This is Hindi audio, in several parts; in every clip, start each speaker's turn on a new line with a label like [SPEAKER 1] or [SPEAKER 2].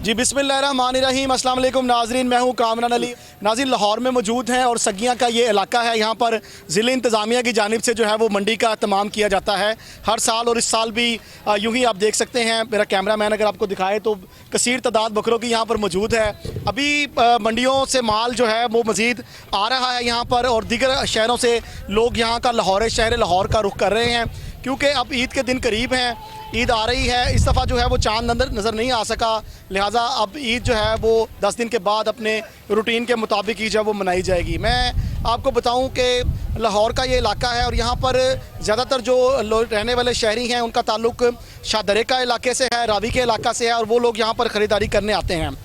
[SPEAKER 1] जी बिस्मिल्लाहिर्रहमानिर्रहीम, अस्सलाम वालेकुम नाज़रीन। मैं हूँ कामरान अली। नाज़रीन लाहौर में मौजूद हैं और सगियाँ का ये इलाका है। यहाँ पर ज़िले इंतज़ामिया की जानिब से जो है वो मंडी का तमाम किया जाता है हर साल, और इस साल भी यूँ ही आप देख सकते हैं। मेरा कैमरा मैन अगर आपको दिखाए तो कसीर तादाद बकरों की यहाँ पर मौजूद है। अभी मंडियों से माल जो है वो मज़ीद आ रहा है यहाँ पर, और दीगर शहरों से लोग यहाँ का शहर लाहौर का रुख कर रहे हैं, क्योंकि अब ईद के दिन करीब हैं। ईद आ रही है। इस दफ़ा जो है वो चांद नज़र नहीं आ सका, लिहाजा अब ईद जो है वो 10 दिन के बाद अपने रूटीन के मुताबिक ईद जो है वो मनाई जाएगी। मैं आपको बताऊं कि लाहौर का ये इलाका है और यहाँ पर ज़्यादातर जो रहने वाले शहरी हैं उनका ताल्लुक शाहदरे का इलाके से है, रावी के इलाका से है, और वो लोग यहाँ पर ख़रीदारी करने आते हैं।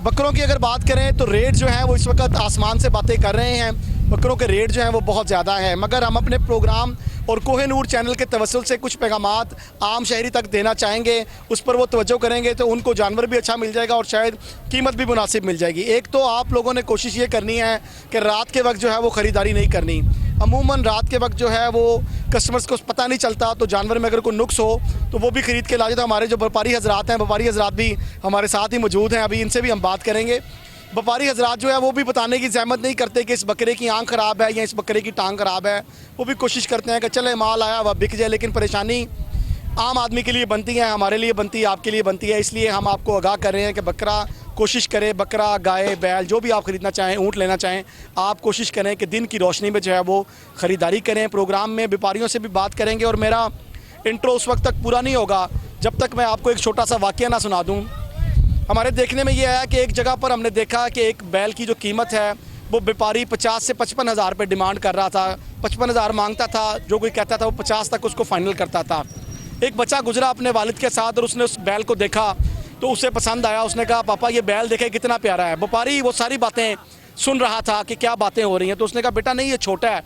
[SPEAKER 1] बकरों की अगर बात करें तो रेट जो है वो इस वक्त आसमान से बातें कर रहे हैं। बकरों के रेट जो हैं वो बहुत ज़्यादा हैं, मगर हम अपने प्रोग्राम और कोहिनूर चैनल के तवस्सुल से कुछ पैगामात आम शहरी तक देना चाहेंगे। उस पर वो तवज्जो करेंगे तो उनको जानवर भी अच्छा मिल जाएगा और शायद कीमत भी मुनासिब मिल जाएगी। एक तो आप लोगों ने कोशिश ये करनी है कि रात के वक्त जो है वो ख़रीदारी नहीं करनी। अमूमन रात के वक्त जो है वो कस्टमर्स को पता नहीं चलता, तो जानवर में अगर कोई नुक्स हो तो वो भी ख़रीद के ला जाए। तो हमारे जो व्यापारी हजरात हैं, व्यापारी हजरात भी हमारे साथ ही मौजूद हैं, अभी इनसे भी हम बात करेंगे। व्यापारी हजरात जो है वो भी बताने की ज़हमत नहीं करते कि इस बकरे की आंख ख़राब है या इस बकरे की टांग ख़राब है। वो भी कोशिश करते हैं कि चले माल आया वह बिक जाए, लेकिन परेशानी आम आदमी के लिए बनती है, हमारे लिए बनती है, आपके लिए बनती है। इसलिए हम आपको आगाह कर रहे हैं कि बकरा कोशिश करें, बकरा, गाय, बैल जो भी आप ख़रीदना चाहें, ऊँट लेना चाहें, आप कोशिश करें कि दिन की रोशनी में जो है वो ख़रीदारी करें। प्रोग्राम में व्यापारियों से भी बात करेंगे और मेरा इंट्रो उस वक्त तक पूरा नहीं होगा जब तक मैं आपको एक छोटा सा वाक़या ना सुना दूँ। हमारे देखने में ये आया कि एक जगह पर हमने देखा कि एक बैल की जो कीमत है वो व्यापारी 50 से 55 हज़ार रुपये डिमांड कर रहा था। 55 हज़ार मांगता था, जो कोई कहता था वो 50 तक उसको फाइनल करता था। एक बच्चा गुजरा अपने वालिद के साथ और उसने उस बैल को देखा तो उसे पसंद आया। उसने कहा पापा ये बैल देखे कितना प्यारा है। व्यापारी वो सारी बातें सुन रहा था कि क्या बातें हो रही हैं, तो उसने कहा बेटा नहीं ये छोटा है।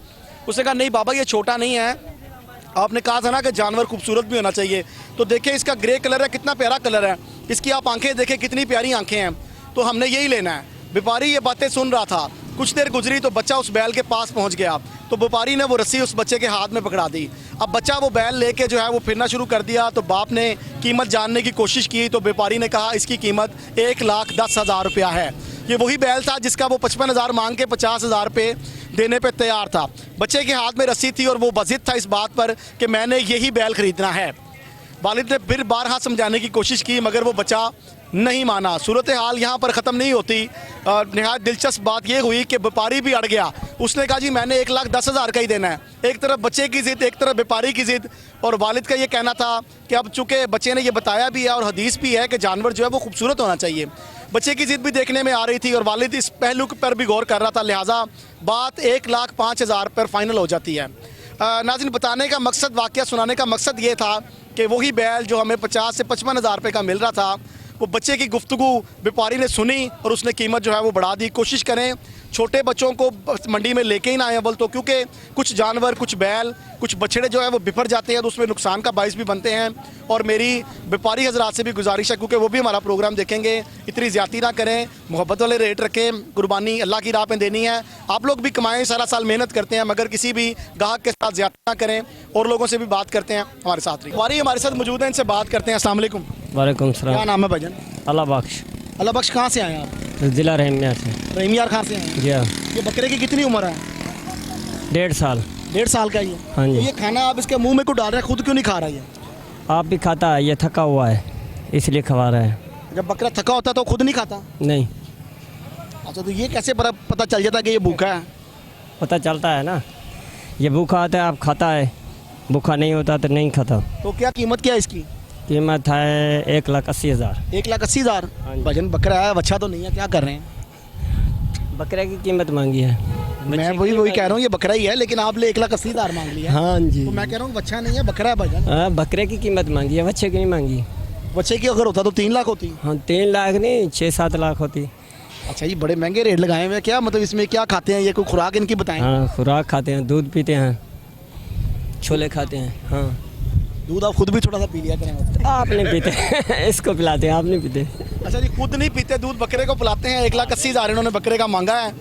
[SPEAKER 1] उसने कहा नहीं बाबा ये छोटा नहीं है, आपने कहा था ना कि जानवर खूबसूरत भी होना चाहिए। तो देखें इसका ग्रे कलर है, कितना प्यारा कलर है, इसकी आप आंखें देखें कितनी प्यारी आंखें हैं, तो हमने यही लेना है। व्यापारी ये बातें सुन रहा था। कुछ देर गुजरी तो बच्चा उस बैल के पास पहुंच गया, तो व्यापारी ने वो रस्सी उस बच्चे के हाथ में पकड़ा दी। अब बच्चा वो बैल लेके जो है वो फिरना शुरू कर दिया। तो बाप ने कीमत जानने की कोशिश की तो व्यापारी ने कहा इसकी कीमत 1,10,000 रुपया है। ये वही बैल था जिसका वो 55 हज़ार मांग के 50 हज़ार रुपये देने पे तैयार था। बच्चे के हाथ में रस्सी थी और वो बज़िद था इस बात पर कि मैंने यही बैल ख़रीदना है। वालिद ने फिर बारहा समझाने की कोशिश की मगर वो बच्चा नहीं माना। सूरत हाल यहाँ पर ख़त्म नहीं होती। नहायत दिलचस्प बात ये हुई कि व्यापारी भी अड़ गया। उसने कहा जी मैंने 1,10,000 का ही देना है। एक तरफ बच्चे की ज़िद, एक तरफ व्यापारी की ज़िद, और वालिद का ये कहना था कि अब चूँकि बच्चे ने ये बताया भी है और हदीस भी है कि जानवर जो है वो खूबसूरत होना चाहिए। बच्चे की ज़िद भी देखने में आ रही थी और वालिद इस पहलू पर भी गौर कर रहा था, लिहाजा बात 1,05,000 पर फाइनल हो जाती है। नाज़रीन बताने का मकसद, वाक़या सुनाने का मकसद ये था कि वही बैल जो हमें 50 से 55 हज़ार रुपये का मिल रहा था, वो बच्चे की गुफ्तगू व्यापारी ने सुनी और उसने कीमत जो है वो बढ़ा दी। कोशिश करें छोटे बच्चों को मंडी में लेके ही ना आए अव्वल तो, क्योंकि कुछ जानवर, कुछ बैल, कुछ बछड़े जो है वो बिफर जाते हैं तो उसमें नुकसान का बाइस भी बनते हैं। और मेरी व्यापारी हजरात से भी गुजारिश है, क्योंकि वो भी हमारा प्रोग्राम देखेंगे, इतनी ज़्यादती ना करें, मोहब्बत वाले रेट रखें। कुर्बानी अल्लाह की राह पे देनी है। आप लोग भी कमाएं, सारा साल मेहनत करते हैं, मगर किसी भी गाहक के साथ ज़्यादती ना करें। और लोगों से भी बात करते हैं, हमारे साथ रही व्यापारी हमारे साथ मौजूद हैं, इनसे बात करते हैं। अस्सलाम वालेकुम।
[SPEAKER 2] वालेकुम सलाम।
[SPEAKER 1] क्या नाम है भाईजान?
[SPEAKER 2] अल्लाह बख्श।
[SPEAKER 1] अल्लाह बख्श। कहाँ से आए हैं आप?
[SPEAKER 2] ज़िला रहमिया से।
[SPEAKER 1] रहमिया खां से आए?
[SPEAKER 2] जी हाँ।
[SPEAKER 1] ये बकरे की कितनी उम्र है?
[SPEAKER 2] 1.5 साल।
[SPEAKER 1] 1.5 साल का ही है?
[SPEAKER 2] हाँ जी।
[SPEAKER 1] तो ये खाना आप इसके मुंह में क्यों डाल रहे हैं, खुद क्यों नहीं खा रहा है?
[SPEAKER 2] आप भी खाता है, ये थका हुआ है इसलिए खवा रहा है।
[SPEAKER 1] जब बकरा थका होता है तो खुद नहीं खाता?
[SPEAKER 2] नहीं।
[SPEAKER 1] अच्छा, तो ये कैसे पता चल जाता है कि ये भूखा है?
[SPEAKER 2] पता चलता है ना, ये भूखा आता है आप खाता है, भूखा नहीं होता तो नहीं खाता।
[SPEAKER 1] तो क्या कीमत क्या है इसकी?
[SPEAKER 2] कीमत है 1,80,000।
[SPEAKER 1] 1,80,000?
[SPEAKER 2] हाँ जी।
[SPEAKER 1] भजन बकरा है, बच्चा तो नहीं है, क्या कर रहे हैं?
[SPEAKER 2] बकरे की कीमत मांगी है।
[SPEAKER 1] मैं वही कह रहा हूँ, ये बकरा ही है लेकिन आप ले 1,80,000 मांग लिया।
[SPEAKER 2] हाँ जी।
[SPEAKER 1] तो मैं कह रहा हूँ बच्चा नहीं है, बकरा है भजन।
[SPEAKER 2] हाँ, बकरे की कीमत मांगी है, बच्चे की नहीं मांगी।
[SPEAKER 1] बच्चे की अगर होता तो 3 लाख होती।
[SPEAKER 2] हाँ 3 लाख नहीं, 6-7 लाख होती।
[SPEAKER 1] अच्छा, ये बड़े महंगे रेट लगाए हुए हैं। क्या मतलब इसमें क्या खाते हैं, ये कोई खुराक इनकी बताएं?
[SPEAKER 2] हाँ खुराक खाते हैं, दूध पीते हैं, छोले खाते हैं। हाँ
[SPEAKER 1] दूध आप खुद भी थोड़ा सा पी लिया करें।
[SPEAKER 2] आप नहीं पीते इसको पिलाते हैं, आप नहीं पीते।
[SPEAKER 1] अच्छा जी, खुद नहीं पीते दूध, बकरे को पिलाते हैं। 1,80,000 इन्होंने बकरे का मांगा है।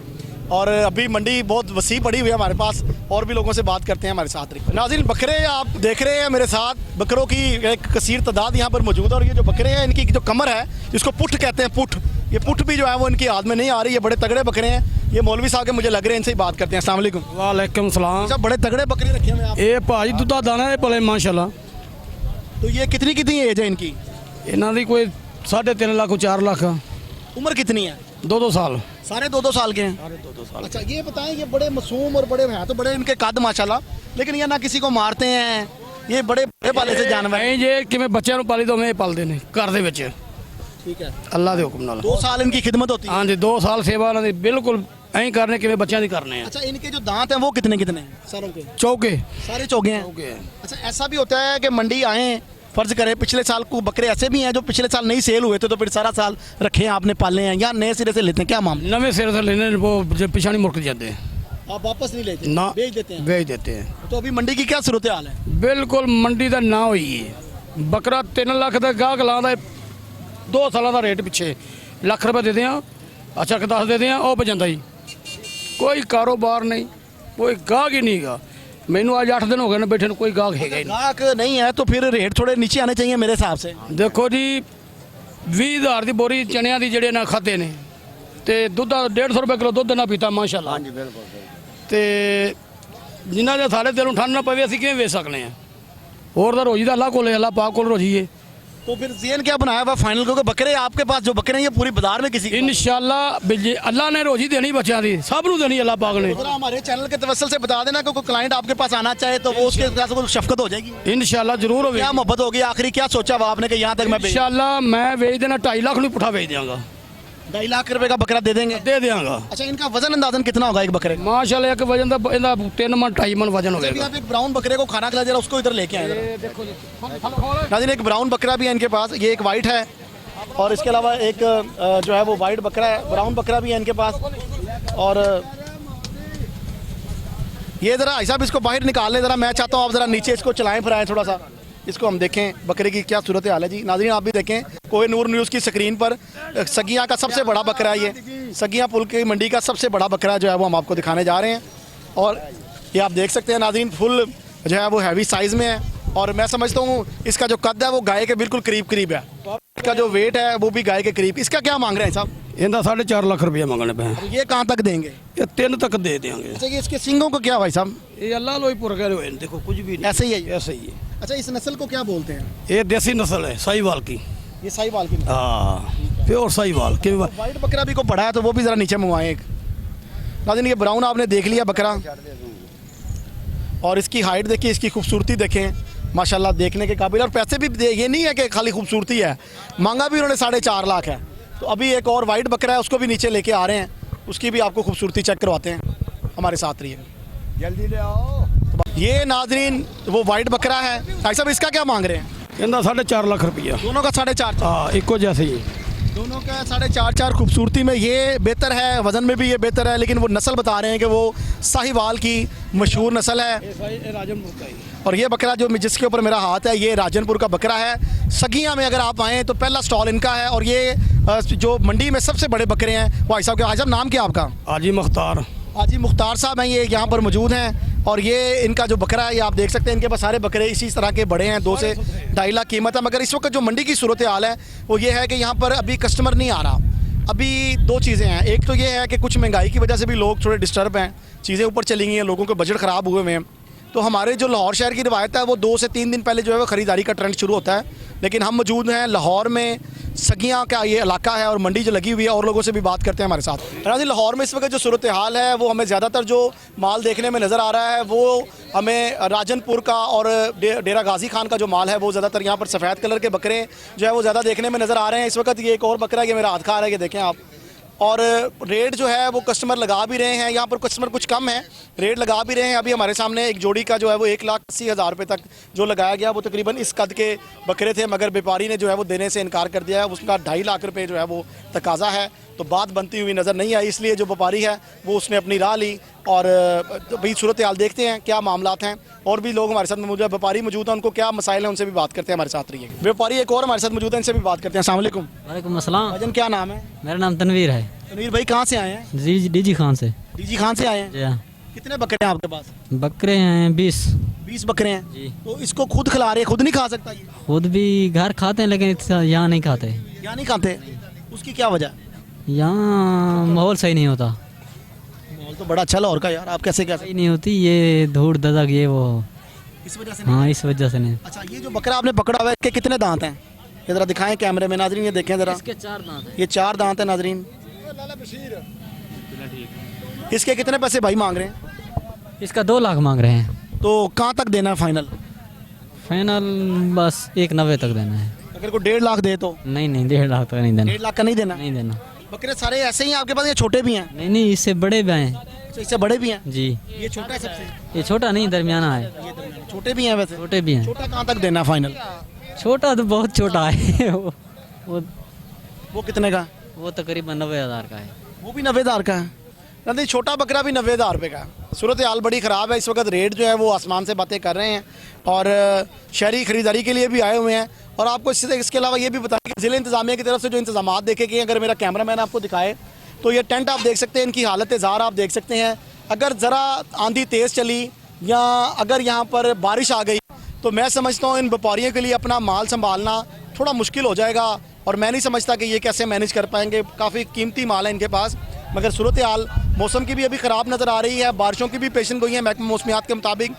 [SPEAKER 1] और अभी मंडी बहुत वसी पड़ी हुई है हमारे पास, और भी लोगों से बात करते हैं हमारे साथ। नाज़रीन, बकरे आप देख रहे हैं मेरे साथ, बकरों की एक कसीर तादाद यहाँ पर मौजूद है। और ये जो बकरे हैं, इनकी जो कमर है, जिसको पुठ कहते हैं, पुठ, ये पुठ भी जो है वो इनकी हाथ में नहीं आ रही। ये बड़े तगड़े बकरे हैं। ये मौलवी साहब के मुझे लग रहे हैं, इनसे ही बात करते हैं। अस्सलाम वालेकुम।
[SPEAKER 3] वालेकुम सलाम।
[SPEAKER 1] अच्छा, बड़े तगड़े बकरे रखे हुए हैं आप।
[SPEAKER 3] ये भाजी दुधा दाना है पले माशाल्लाह।
[SPEAKER 1] तो ये कितनी कितनी एज है इनकी?
[SPEAKER 3] इन्हों की कोई 3.5 लाख 4 लाख,
[SPEAKER 1] उम्र कितनी है?
[SPEAKER 3] 2 साल।
[SPEAKER 1] सारे 2 साल के हैं।
[SPEAKER 3] सारे 2 साल।
[SPEAKER 1] अच्छा, ये बताएं, ये बड़े मासूम और बड़े हैं तो बड़े इनके कद माशाल्लाह, लेकिन ये ना किसी को मारते हैं, ये बड़े बड़े पाले से जानवर हैं।
[SPEAKER 3] नहीं जे कि बच्चों को पाली तो मैं पालते ने घर दे विच,
[SPEAKER 1] ठीक है,
[SPEAKER 3] अल्लाह के हुक्म नाल।
[SPEAKER 1] 2 साल इनकी खिदमत होती है।
[SPEAKER 3] हाँ जी, 2 साल सेवा उन्होंने बिल्कुल ऐं करने कि बच्चों की करने हैं।
[SPEAKER 1] अच्छा, इनके जो दांत हैं वो कितने कितने हैं सारों के?
[SPEAKER 3] चौके
[SPEAKER 1] सारे चौगे हैं।
[SPEAKER 3] चौके हैं।
[SPEAKER 1] अच्छा, ऐसा भी होता है कि मंडी आए, फर्ज करें पिछले साल को बकरे ऐसे भी हैं जो पिछले साल नहीं सेल हुए थे, तो फिर सारा साल रखे हैं आपने, पाले हैं, या नए सिरे से लेते हैं, क्या मामला?
[SPEAKER 3] नवे सिर से लेने वो पिछा नहीं मुड़क जाते हैं,
[SPEAKER 1] आप वापस नहीं लेते,
[SPEAKER 3] ना
[SPEAKER 1] बेच देते हैं?
[SPEAKER 3] बेच देते हैं।
[SPEAKER 1] तो अभी मंडी की क्या सूरत हाल है?
[SPEAKER 3] बिल्कुल मंडी का ना हुई है। बकरा 3 लाख का गाहक लादा 2 साल का रेट पिछे लाख रुपये दे दें, अच्छा 10 दे दें, वो बजाता ही कोई कारोबार नहीं, कोई गाहक ही नहीं गा। मैनू आज 8 दिन हो गए ना बैठे, कोई गाहक है ही नहीं।
[SPEAKER 1] गाहक नहीं है तो फिर रेट थोड़े नीचे आने चाहिए मेरे हिसाब से।
[SPEAKER 3] देखो जी, 20,000 की बोरी चनिया की जेडे ना खाते ने, ते दुध 150 रुपये किलो दुध ना पीता माशाल्लाह। हाँ जी, बिल्कुल। ते जिन्ना दे सारे दिलों ठंड ना पवे असीं किवें वेच सकने हैं? होर तो रोजी दा अल्लाह कोल है, अल्लाह पाक कोल रोजी है।
[SPEAKER 1] तो फिर ज़ेन क्या बनाया हुआ फाइनल? क्योंकि बकरे आपके पास जो बकरे हैं ये पूरी बाजार में किसी
[SPEAKER 3] इंशाल्लाह अल्लाह ने रोजी देनी बच्चों की, सब नूं देनी अल्लाह पाक ने।
[SPEAKER 1] जरा हमारे चैनल के तवस्सुल से बता देना कि कोई क्लाइंट आपके पास आना चाहे तो वो उसके साथ कोई शफकत हो जाएगी,
[SPEAKER 3] इंशाल्लाह जरूर होगी।
[SPEAKER 1] क्या मोहब्बत होगी? आखिरी क्या सोचा हुआ आपने कि यहाँ तक मैं
[SPEAKER 3] इंशाल्लाह मैं बेच देना 2.5 लाख नूं पुठा बेच देंगा,
[SPEAKER 1] 2.5 लाख रुपए का बकरा दे देंगे?
[SPEAKER 3] दे देंगा।
[SPEAKER 1] अच्छा, इनका वजन अंदाजन कितना होगा एक बकरे का?
[SPEAKER 3] माशाल्लाह एक वजन दा इहदा 3 मन 2.5 मन वजन
[SPEAKER 1] अभी
[SPEAKER 3] होगा।
[SPEAKER 1] आप एक ब्राउन बकरे को खाना खिला, जरा उसको इधर लेके आए जरा।
[SPEAKER 3] देखो जी,
[SPEAKER 1] नाज़रीन, एक ब्राउन बकरा भी है इनके पास, ये एक वाइट है, और इसके अलावा एक जो है वो वाइट बकरा है, ब्राउन बकरा भी है इनके पास। और ये ज़रा भाई साहब इसको बाहर निकाल लें ज़रा, मैं चाहता हूँ आप ज़रा नीचे इसको चलाएं फिराएं थोड़ा सा, इसको हम देखें बकरे की क्या सूरत हाल है जी। नाज़रीन, आप भी देखें कोहिनूर न्यूज़ की स्क्रीन पर सगिया का सबसे बड़ा बकरा है, ये सगिया पुल की मंडी का सबसे बड़ा बकरा जो है वो हम आपको दिखाने जा रहे हैं। और ये आप देख सकते हैं नाज़रीन, फुल जो है वो हैवी साइज़ में है, और मैं समझता हूँ इसका जो कद है वो गाय के बिल्कुल करीब करीब है, इसका जो वेट है वो भी गाय के करीब। इसका क्या मांग रहे हैं साहब?
[SPEAKER 3] इनका 4.5 लाख रुपया मंगने पे हैं।
[SPEAKER 1] ये कहाँ तक देंगे?
[SPEAKER 3] ये 3 तक दे देंगे।
[SPEAKER 1] अच्छा, ये इसके सिंगों को क्या भाई साहब?
[SPEAKER 3] ये अल्लाह लोईपुर के हुए हैं, देखो कुछ भी नहीं,
[SPEAKER 1] ऐसे ही है ये?
[SPEAKER 3] ऐसे ही है।
[SPEAKER 1] अच्छा, इस नस्ल को क्या बोलते हैं?
[SPEAKER 3] ये देसी नस्ल है साहिवाल की।
[SPEAKER 1] ये साहिवाल की नस्ल।
[SPEAKER 3] हाँ, प्योर साहिवाल की।
[SPEAKER 1] वाइट बकरा भी को पड़ा है तो वो भी ज़रा नीचे मंगवाएं एक। नाज़रीन, ये ब्राउन आपने देख लिया बकरा, और इसकी हाइट देखिए, इसकी खूबसूरती देखें, माशाल्लाह देखने के काबिल। और पैसे भी ये नहीं है कि खाली खूबसूरती है, मांगा भी उन्होंने 4.5 लाख है। तो अभी एक और वाइट बकरा है, उसको भी नीचे लेके आ रहे हैं, उसकी भी आपको खूबसूरती चेक करवाते हैं, हमारे साथ रहिए,
[SPEAKER 3] जल्दी ले आओ।
[SPEAKER 1] ये नाज़रीन वो वाइट बकरा है। भाई साहब, इसका क्या मांग रहे हैं?
[SPEAKER 3] इनका 4.5 लाख रुपया।
[SPEAKER 1] दोनों का 4.5?
[SPEAKER 3] हाँ, इको जैसे ही
[SPEAKER 1] दोनों का 4.5। खूबसूरती में ये बेहतर है, वजन में भी ये बेहतर है, लेकिन वो नस्ल बता रहे हैं कि वो साहिवाल की मशहूर नस्ल है।
[SPEAKER 3] राजनपुर का ही।
[SPEAKER 1] और ये बकरा जो जिसके ऊपर मेरा हाथ है, ये राजनपुर का बकरा है। सगिया में अगर आप आएँ तो पहला स्टॉल इनका है, और ये जो मंडी में सबसे बड़े बकरे हैं भाई साहब के। भाई साहब, नाम क्या आपका?
[SPEAKER 3] हाजी मुख्तार।
[SPEAKER 1] हाजी मुख्तार साहब हैं, ये यहाँ पर मौजूद हैं। और ये इनका जो बकरा है, ये आप देख सकते हैं, इनके पास सारे बकरे इसी तरह के बड़े हैं, 2 से 2.5 लाख कीमत है। मगर इस वक्त जो मंडी की सूरत हाल है वो ये है कि यहाँ पर अभी कस्टमर नहीं आ रहा। अभी 2 चीज़ें हैं, एक तो ये है कि कुछ महंगाई की वजह से भी लोग थोड़े डिस्टर्ब हैं, चीज़ें ऊपर चली गई हैं, लोगों के बजट ख़राब हुए हुए हैं। तो हमारे जो लाहौर शहर की रिवायत है वो 2 से 3 दिन पहले जो है वो ख़रीदारी का ट्रेंड शुरू होता है, लेकिन हम मौजूद हैं लाहौर में, सगिया का ये इलाका है, और मंडी जो लगी हुई है, और लोगों से भी बात करते हैं हमारे साथ। राजी, लाहौर में इस वक्त जो सूरत हाल है वो हमें ज़्यादातर जो माल देखने में नज़र आ रहा है वो हमें राजनपुर का और डेरा गाजी खान का जो माल है वो ज़्यादातर यहाँ पर सफ़ेद कलर के बकरे जो है वो ज़्यादा देखने में नज़र आ रहे हैं। इस वक्त ये एक और बकरा है, ये मेरा हाथ खा रहा है, ये देखें आप। और रेट जो है वो कस्टमर लगा भी रहे हैं, यहाँ पर कस्टमर कुछ कम है, रेट लगा भी रहे हैं। अभी हमारे सामने एक जोड़ी का जो है वो 1,80,000 रुपये तक जो लगाया गया, वो तकरीबन इस कद के बकरे थे, मगर व्यापारी ने जो है वो देने से इनकार कर दिया है। उसका 2.5 लाख रुपये जो है वो तकाजा है, तो बात बनती हुई नज़र नहीं आई, इसलिए जो व्यापारी है वो उसने अपनी राह ली। और भाई सूरत हाल देखते हैं क्या मामलात हैं। और भी लोग हमारे साथ मौजूद है, व्यापारी मौजूद हैं, उनको क्या मसाइल हैं उनसे भी बात करते हैं, हमारे साथ रहिए। व्यापारी एक और हमारे साथ मौजूद है, इनसे भी बात करते हैं। अस्सलाम वालेकुम।
[SPEAKER 4] वालेकुम अस्सलाम।
[SPEAKER 1] भाईजान, क्या नाम है?
[SPEAKER 4] मेरा नाम तनवीर है।
[SPEAKER 1] तनवीर भाई, कहाँ से आए हैं?
[SPEAKER 4] जी डीजी खान से।
[SPEAKER 1] डीजी खान से आए हैं।
[SPEAKER 4] जी हाँ।
[SPEAKER 1] कितने बकरे हैं आपके पास?
[SPEAKER 4] बकरे हैं 20।
[SPEAKER 1] 20 बकरे हैं।
[SPEAKER 4] जी।
[SPEAKER 1] तो इसको खुद खिला रहे हैं, खुद नहीं खा सकता ये?
[SPEAKER 4] खुद भी घर खाते हैं लेकिन यहाँ नहीं खाते।
[SPEAKER 1] यहाँ नहीं खाते, उसकी क्या वजह?
[SPEAKER 4] यहाँ माहौल सही नहीं होता।
[SPEAKER 1] माहौल तो बड़ा अच्छा लाहौर का यार, आप कैसे
[SPEAKER 4] सही नहीं होती, ये धूड़ ददक ये वो।
[SPEAKER 1] इस वजह से नहीं?
[SPEAKER 4] हाँ, इस वजह से नहीं।
[SPEAKER 1] अच्छा, ये जो बकरा आपने पकड़ा हुआ है इसके कितने दांत हैं? ये जरा दिखाएं कैमरे में नाजरीन, ये देखें जरा।
[SPEAKER 4] इसके 4 दांत हैं।
[SPEAKER 1] ये 4 दांत है नाजरीन। इसके कितने पैसे भाई मांग रहे हैं?
[SPEAKER 4] इसका 2 लाख मांग रहे हैं।
[SPEAKER 1] तो कहाँ तक देना है फाइनल?
[SPEAKER 4] फाइनल बस 190 तक देना है।
[SPEAKER 1] अगर कोई 1.5 लाख दे तो?
[SPEAKER 4] नहीं नहीं, 1.5 लाख तक नहीं देना।
[SPEAKER 1] 1.5 लाख का नहीं देना?
[SPEAKER 4] नहीं देना।
[SPEAKER 1] बकरे सारे ऐसे ही हैं आपके पास या छोटे भी हैं?
[SPEAKER 4] नहीं नहीं, इससे बड़े भी हैं।
[SPEAKER 1] अच्छा, इससे बड़े भी हैं?
[SPEAKER 4] जी।
[SPEAKER 1] ये छोटा है सबसे?
[SPEAKER 4] ये छोटा नहीं, दरमियाना है।
[SPEAKER 1] ये दरमियाना। छोटे भी हैं वैसे?
[SPEAKER 4] छोटे भी हैं।
[SPEAKER 1] छोटा कहाँ तक देना है फाइनल?
[SPEAKER 4] छोटा तो बहुत छोटा है। वो
[SPEAKER 1] वो कितने का?
[SPEAKER 4] वो तकरीबन 90,000 का है।
[SPEAKER 1] वो भी 90,000 का है? नहीं, छोटा बकरा भी 90,000 रुपये का है। सूरत हाल बड़ी ख़राब है इस वक्त, रेट जो है वो आसमान से बातें कर रहे हैं और शहरी ख़रीदारी के लिए भी आए हुए हैं। और आपको इसके अलावा ये भी बताएं कि ज़िला इंतज़ामिया की तरफ से जो इंतजाम देखे गए हैं, अगर मेरा कैमरामैन आपको दिखाए तो ये टेंट आप देख सकते हैं, इनकी हालत ज़ार आप देख सकते हैं। अगर ज़रा आंधी तेज़ चली या अगर यहाँ पर बारिश आ गई तो मैं समझता हूँ इन व्यापारियों के लिए अपना माल संभालना थोड़ा मुश्किल हो जाएगा और मैं नहीं समझता कि ये कैसे मैनेज कर पाएंगे। काफ़ी कीमती माल है इनके पास। मगर सूरत हाल मौसम की भी अभी ख़राब नज़र आ रही है, बारिशों की भी पेशन गोई है। महकमा मौसमियात के मुताबिक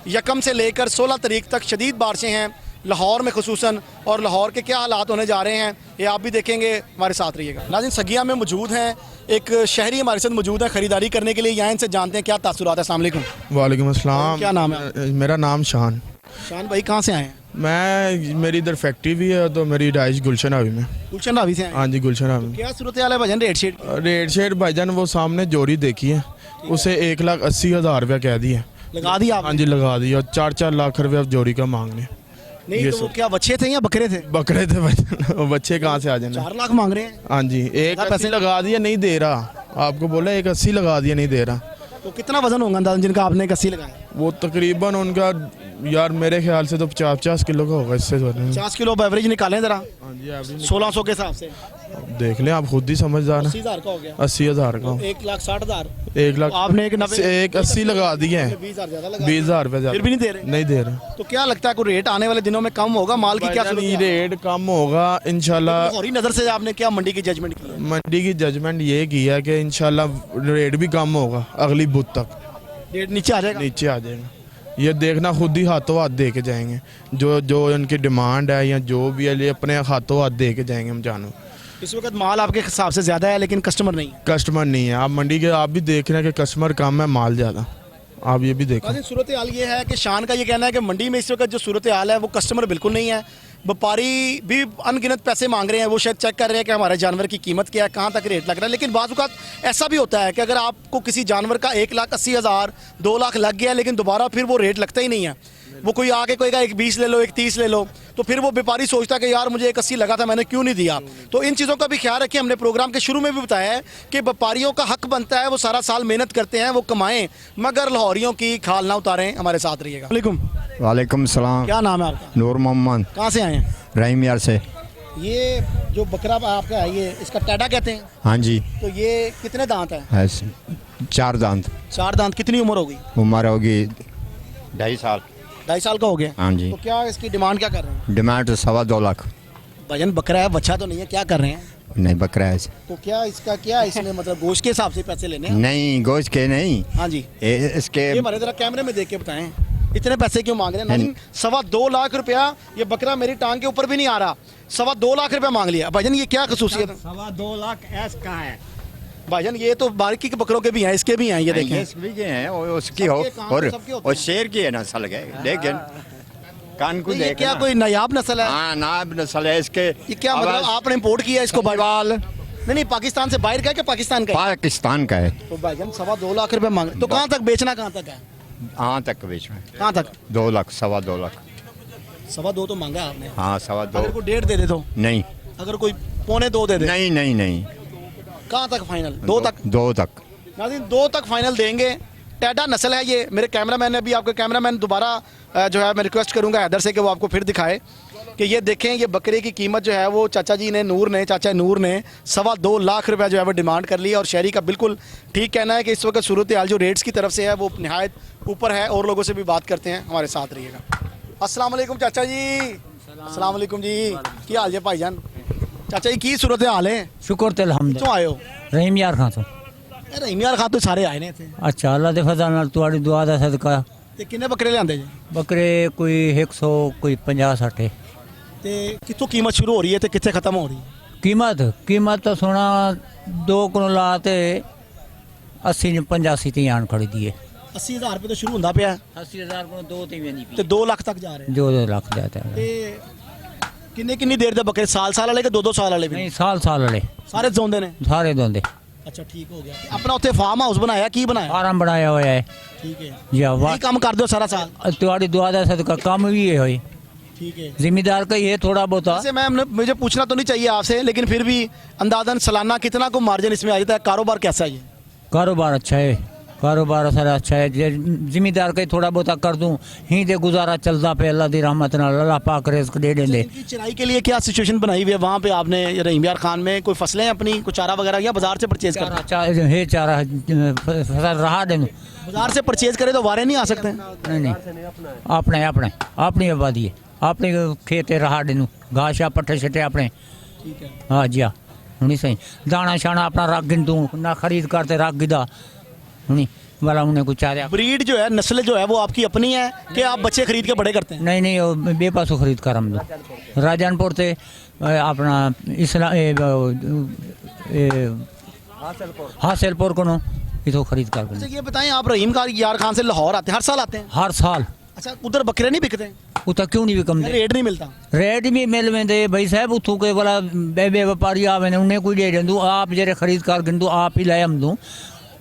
[SPEAKER 1] 1 से लेकर 16 तारीख तक शदीद बारिशें हैं लाहौर में खुसूसन, और लाहौर के क्या हालात होने जा रहे हैं ये आप भी देखेंगे, हमारे साथ रहिएगा। नाज़रीन, सगिया में मौजूद हैं, एक शहरी हमारे साथ मौजूद है ख़रीदारी करने के लिए, यहाँ इनसे जानते हैं क्या तासुरात है। अस्सलाम वालेकुम।
[SPEAKER 5] वालेकुम अस्सलाम।
[SPEAKER 1] क्या नाम है?
[SPEAKER 5] मेरा नाम शान।
[SPEAKER 1] शान भाई कहाँ से आए हैं?
[SPEAKER 5] मेरी इधर फैक्ट्री भी है तो मेरी रहाइश गुलशन हावी में।
[SPEAKER 1] गुलशन रावी से आए हैं?
[SPEAKER 5] हाँ जी, गुलशन हावी।
[SPEAKER 1] क्या सूरत हाल है भाईजान रेट शेट?
[SPEAKER 5] रेट शेट भाईजान वो सामने जोड़ी देखी है, उसे 1,80,000 रुपया कह दिया।
[SPEAKER 1] लगा दिया
[SPEAKER 5] हाँ
[SPEAKER 1] आपने?
[SPEAKER 5] जी, लगा दिया। और 4-4 लाख रुपया जोड़ी का मांगने।
[SPEAKER 1] नहीं
[SPEAKER 5] ये
[SPEAKER 1] तो वो
[SPEAKER 5] सब।
[SPEAKER 1] क्या बच्चे थे या बकरे थे?
[SPEAKER 5] बकरे थे भाईजान। वो बच्चे कहाँ से आ जाने।
[SPEAKER 1] 4 लाख मांग रहे हैं?
[SPEAKER 5] हाँ जी, 1,80 लगा दिया, नहीं दे रहा। आपको बोला 1,80 लगा दिया, नहीं दे रहा।
[SPEAKER 1] तो कितना वजन होगा अंदाज़न जिनका आपने 180 लगाया?
[SPEAKER 5] वो तकरीबन उनका यार मेरे ख्याल से तो 50 किलो का होगा, इससे ज़्यादा नहीं।
[SPEAKER 1] 50 किलो एवरेज निकालें ज़रा,
[SPEAKER 5] हाँ जी, एवरेज
[SPEAKER 1] 1600 के हिसाब से
[SPEAKER 5] देख लें, आप खुद ही समझदार हैं।
[SPEAKER 1] 80,000 का हो गया।
[SPEAKER 5] 80,000 का।
[SPEAKER 1] 1,60,000।
[SPEAKER 5] 1 लाख।
[SPEAKER 1] आपने
[SPEAKER 5] 1,80 लगा दिए हैं।
[SPEAKER 1] 20,000 ज़्यादा लगा।
[SPEAKER 5] 20,000 रुपये
[SPEAKER 1] फिर भी नहीं दे रहे?
[SPEAKER 5] नहीं दे रहे।
[SPEAKER 1] तो क्या लगता है कोई रेट आने वाले दिनों में कम होगा? माल की क्या
[SPEAKER 5] भाईजान,
[SPEAKER 1] सूरत है?
[SPEAKER 5] रेट कम होगा इंशाल्लाह।
[SPEAKER 1] लाहौरी नज़र से आपने क्या मंडी की जजमेंट की है?
[SPEAKER 5] मंडी की जजमेंट ये की है कि इंशाल्लाह रेट भी कम होगा, अगली बुध तक
[SPEAKER 1] रेट नीचे आ जाएगा?
[SPEAKER 5] नीचे आ जाएगा। ये देखना, खुद ही हाथों हाथ दे के जाएंगे। जो उनकी डिमांड है या जो भी है, ये अपने हाथों हाथ दे के जाएंगे हम जानू।
[SPEAKER 1] इस वक्त माल आपके हिसाब से ज़्यादा है लेकिन कस्टमर नहीं है।
[SPEAKER 5] कस्टमर नहीं है। आप मंडी के आप भी देख रहे हैं कि कस्टमर कम है, माल ज़्यादा। आप ये भी देखो।
[SPEAKER 1] सूरत हाल ये है कि शान का ये कहना है कि मंडी में इस वक्त जो सूरत हाल है वो कस्टमर बिल्कुल नहीं है। व्यापारी भी अनगिनत पैसे मांग रहे हैं, वो शायद चेक कर रहे हैं कि हमारे जानवर की कीमत क्या है, कहाँ तक रेट लग रहा है। लेकिन बाज़ औक़ात ऐसा भी होता है कि अगर आपको किसी जानवर का 1,80,000 2 लाख लग गया लेकिन दोबारा फिर वो रेट लगता ही नहीं है। वो कोई आके कोई 1,20 ले लो, 1,30 ले लो, तो फिर वो व्यापारी सोचता है कि यार मुझे 1,80 लगा था, मैंने क्यों नहीं दिया। तो इन चीज़ों का भी ख्याल रखिए। हमने प्रोग्राम के शुरू में भी बताया है कि व्यापारियों का हक बनता है, वो सारा साल मेहनत करते हैं, वो कमाएं, मगर लाहौरियों की खाल ना उतारें। हमारे साथ रहिएगा। वालेकुम।
[SPEAKER 6] वालेकुम सलाम।
[SPEAKER 1] क्या नाम है आपका?
[SPEAKER 6] नूर मोहम्मद।
[SPEAKER 1] कहाँ से आए हैं?
[SPEAKER 6] रहीम यार से।
[SPEAKER 1] ये जो बकरा आपका है ये इसका टैडा कहते हैं,
[SPEAKER 6] हाँ जी।
[SPEAKER 1] तो ये कितने दांत है?
[SPEAKER 6] 4 दांत।
[SPEAKER 1] 4 दांत। कितनी उम्र होगी?
[SPEAKER 6] उम्र होगी 2.5 साल।
[SPEAKER 1] 2.5 साल का हो गया?
[SPEAKER 6] हाँ जी।
[SPEAKER 1] तो क्या इसकी डिमांड क्या कर रहे हैं?
[SPEAKER 6] डिमांड 2.25 लाख।
[SPEAKER 1] भजन बकरा है, बच्चा तो नहीं है, क्या कर रहे हैं?
[SPEAKER 6] नहीं, बकरा है।
[SPEAKER 1] तो क्या इसका क्या इसमें मतलब गोश्त के हिसाब से पैसे लेने हैं?
[SPEAKER 6] नहीं, गोश्त के नहीं।
[SPEAKER 1] हाँ जी।
[SPEAKER 6] इसके
[SPEAKER 1] ये हमारे जरा कैमरे में देख के बताएं, इतने पैसे क्यों मांग रहे हैं? नहीं, 2.25 लाख रुपया। ये बकरा मेरी टांग के ऊपर भी नहीं आ रहा, 2.25 लाख रुपया मांग लिया। भाईजान ये क्या खसूसियत है?
[SPEAKER 2] 2.25 लाख ऐस का है।
[SPEAKER 1] भाईजान ये तो बाकी के बकरों के भी हैं, इसके भी हैं, ये देखें।
[SPEAKER 6] भी के हैं, उसकी हो
[SPEAKER 1] सबके काम
[SPEAKER 6] और
[SPEAKER 1] सबके होते
[SPEAKER 6] और
[SPEAKER 1] हैं।
[SPEAKER 6] शेर की है नस्ल है, लेकिन कान को
[SPEAKER 1] तो ये
[SPEAKER 6] देख
[SPEAKER 1] क्या कोई नायाब नस्ल है?
[SPEAKER 6] हाँ, नाब नस्ल है इसके।
[SPEAKER 1] ये क्या मतलब आपने इम्पोर्ट किया इसको? नहीं, पाकिस्तान से बाहर का है कि पाकिस्तान का है?
[SPEAKER 6] पाकिस्तान का है।
[SPEAKER 1] तो भाईजान 2.25 लाख रुपए मांग रहे, तो कहाँ तक बेचना, कहाँ तक है?
[SPEAKER 6] हाँ तक बीच में
[SPEAKER 1] कहाँ तक?
[SPEAKER 6] 2 लाख, 2.25 लाख।
[SPEAKER 1] 2.25 तो मांगा आपने।
[SPEAKER 6] हाँ,
[SPEAKER 1] अगर
[SPEAKER 6] 2.25।
[SPEAKER 1] कोई 1.5 दे दे तो?
[SPEAKER 6] नहीं
[SPEAKER 1] अगर कोई 2.25 दे दे?
[SPEAKER 6] नहीं नहीं नहीं,
[SPEAKER 1] कहाँ तक फाइनल? 2 तक?
[SPEAKER 6] 2 तक।
[SPEAKER 1] नाज़रीन 2 तक फाइनल देंगे। टैडा नस्ल है ये। मेरे कैमरामैन ने भी, आपके कैमरामैन दोबारा जो है मैं रिक्वेस्ट करूंगा हैदर से कि वो आपको फिर दिखाए। कि ये देखें ये बकरे की कीमत जो है वो चाचा नूर ने 2.25 लाख रुपया जो है वो डिमांड कर लिया। और शहरी का बिल्कुल ठीक कहना है कि इस वक्त सूरत हाल जो रेट्स की तरफ से है वो नहायत ऊपर है। और लोगों से भी बात करते हैं, हमारे साथ रहिएगा। अस्सलाम वालेकुम चाचा जी। अस्सलाम वालेकुम जी, की हाल है भाईजान? चाचा जी की सूरत हाल है?
[SPEAKER 7] शुक्र ते अलहमद
[SPEAKER 1] क्यों आए हो?
[SPEAKER 7] रहीम यार खां तो
[SPEAKER 1] रहीम यार खां तो सारे आए ने इत्थे।
[SPEAKER 7] अच्छा अल्लाह दे फजल नाल तुहाडी दुआ दा सदका
[SPEAKER 1] ते किन्ने बकरे लिआंदे जी?
[SPEAKER 7] बकरे कोई 100 कोई 50-60
[SPEAKER 1] ते कित्थों कीमत शुरू हो रही है ते कित्थे खत्म हो रही है?
[SPEAKER 7] कीमत तो सोना 2 किलो ला ते 80-85 ती आन खड़ी दी है।
[SPEAKER 1] 80,000 रुपये तो शुरू होंदा पिया
[SPEAKER 7] 80,000 को 2 ती वेंदी
[SPEAKER 1] ते 2 लाख तक जा रहे हैं।
[SPEAKER 7] जो 2 लाख जाता है
[SPEAKER 1] ते किन्नी देर दे बकरे? साल वाले के 2 साल वाले भी?
[SPEAKER 7] नहीं साल वाले
[SPEAKER 1] सारे जोंदे ने?
[SPEAKER 7] सारे दोंदे
[SPEAKER 1] अच्छा ठीक हो गया। अपना उत्थे फार्म हाउस बनाया की बनाया?
[SPEAKER 7] फार्म बनाया होया है
[SPEAKER 1] ठीक है।
[SPEAKER 7] जी वाह
[SPEAKER 1] यही काम कर दो सारा साल?
[SPEAKER 7] तुहाडी दुआ दा सदका काम भी है होई
[SPEAKER 1] ठीक है।
[SPEAKER 7] जिम्मेदार का ये थोड़ा बहुत
[SPEAKER 1] वैसे मैम मुझे पूछना तो नहीं चाहिए आपसे, लेकिन फिर भी अंदाजन सालाना कितना को मार्जिन इसमें आ जाता है? कारोबार कैसा है ये?
[SPEAKER 7] कारोबार अच्छा है, कारोबार सारा अच्छा है। जिम्मेदार का थोड़ा बहुत कर दूं ही दे गुजारा चलता पे अल्लाह दी रहमत नाल अल्लाह पाक रिज़्क दे देंदे।
[SPEAKER 1] इनकी चराई के लिए क्या सिचुएशन बनाई हुई है वहाँ पे आपने रहीम यार खान में? कोई फसलें अपनी कुछ चारा वगैरह या बाजार से परचेज कर?
[SPEAKER 7] हे चारा फसल रहा देनु
[SPEAKER 1] बाजार से परचेज करे तो वारे नहीं आ सकते?
[SPEAKER 7] नहीं अपने अपने अपनी आबादी है, अपने खेत रहा देनु घास या पट्ठे छटे अपने।
[SPEAKER 1] ठीक है।
[SPEAKER 7] हाँ जी हाँ हुनी सही दाना शाना अपना रख गिन दूँ ना खरीद करते रख गिदा हुनी वाला उन्हें कुछ चाह
[SPEAKER 1] ब्रीड जो है नस्ल जो है वो आपकी अपनी है कि आप बच्चे खरीद के बड़े करते हैं?
[SPEAKER 7] नहीं नहीं वो बेपासों खरीद कर हम लोग राजनपुर से अपना हासिलपुर को इतो खरीद कर।
[SPEAKER 1] अच्छा ये बताएं, आप रहीम यार खान से लाहौर आते हैं? हर साल आते हैं?
[SPEAKER 7] हर साल।
[SPEAKER 1] अच्छा उधर बकरे नहीं बिकते?
[SPEAKER 7] उतना क्यों नहीं बिकम
[SPEAKER 1] रेट नहीं मिलता?
[SPEAKER 7] रेट भी मिल वेंदे भाई साहब उतों के वाला बे व्यापारी आवे ने उन्हें कोई दे दूँ आप जेरे खरीद कर गिन आप ही लाए हम दूँ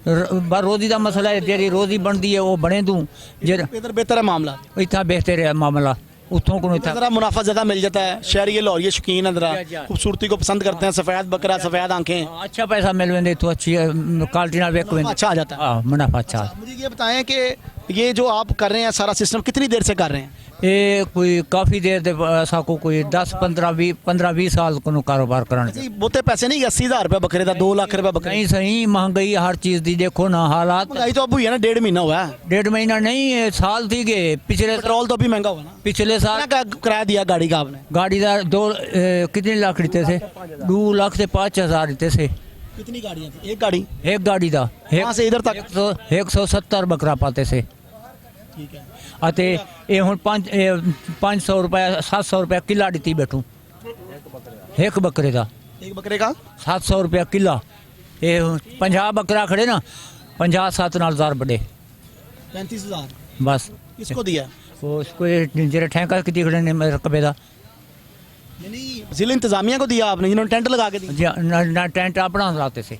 [SPEAKER 7] रोजी का मसला है जेरी रोजी बनती है वो बने दूँ
[SPEAKER 1] इधर बेहतर है मामला?
[SPEAKER 7] इतना बेहतर है मामला उतों को
[SPEAKER 1] ज़रा मुनाफा ज़्यादा मिल जाता है। शहरी लाहौरी शौकीन है, ज़रा खूबसूरती को पसंद करते हैं, सफ़ेद बकरा सफ़ेद आंखें,
[SPEAKER 7] अच्छा पैसा मिल वेंदे तो अच्छी क्वालिटी ना वेक
[SPEAKER 1] अच्छा आ जाता है।
[SPEAKER 7] मुनाफा अच्छा।
[SPEAKER 1] मुझे ये बताएं कि ये जो आप कर रहे हैं सारा सिस्टम कितनी देर से कर रहे हैं?
[SPEAKER 7] ये कोई काफ़ी देर दे ऐसा को कोई 10-15-20 साल को कारोबार कराने
[SPEAKER 1] जी बहुते पैसे नहीं? 80,000 रुपये बकरे का, 2 लाख रुपये बकरे?
[SPEAKER 7] नहीं सही महंगाई हर चीज़ दी देखो ना हालात।
[SPEAKER 1] महंगाई तो अब हुई है ना, 1.5 महीना हुआ है।
[SPEAKER 7] 1.5 महीना नहीं साल थी गए पिछले
[SPEAKER 1] पेट्रोल तो अभी महंगा हुआ ना?
[SPEAKER 7] पिछले साल
[SPEAKER 1] कितना का किराया दिया गाड़ी का आपने?
[SPEAKER 7] गाड़ी का कितने लाख देते थे? 2 लाख से 5,000 देते थे।
[SPEAKER 1] कितनी गाड़ियाँ थी? एक गाड़ी?
[SPEAKER 7] एक गाड़ी का
[SPEAKER 1] वहाँ से इधर तक
[SPEAKER 7] 170 बकरा पाते थे।
[SPEAKER 1] ठीक है।
[SPEAKER 7] अते ये हुन 500 रुपया 700 रुपया किला दी बैठू एक बकरे का।
[SPEAKER 1] एक बकरे का
[SPEAKER 7] 700 रुपया किला। ये 50 बकरा खड़े ना 50-7 नाल 1000 बड़े
[SPEAKER 1] 35,000
[SPEAKER 7] बस।
[SPEAKER 1] किसको दिया?
[SPEAKER 7] वो उसको जरा ठेका कितनी खड़े ने रकबे का
[SPEAKER 1] नहीं जिला इंतजामिया को दिया आपने जिन्होंने टेंट लगा के दिया?
[SPEAKER 7] जी ना टेंट अपना लाते थे।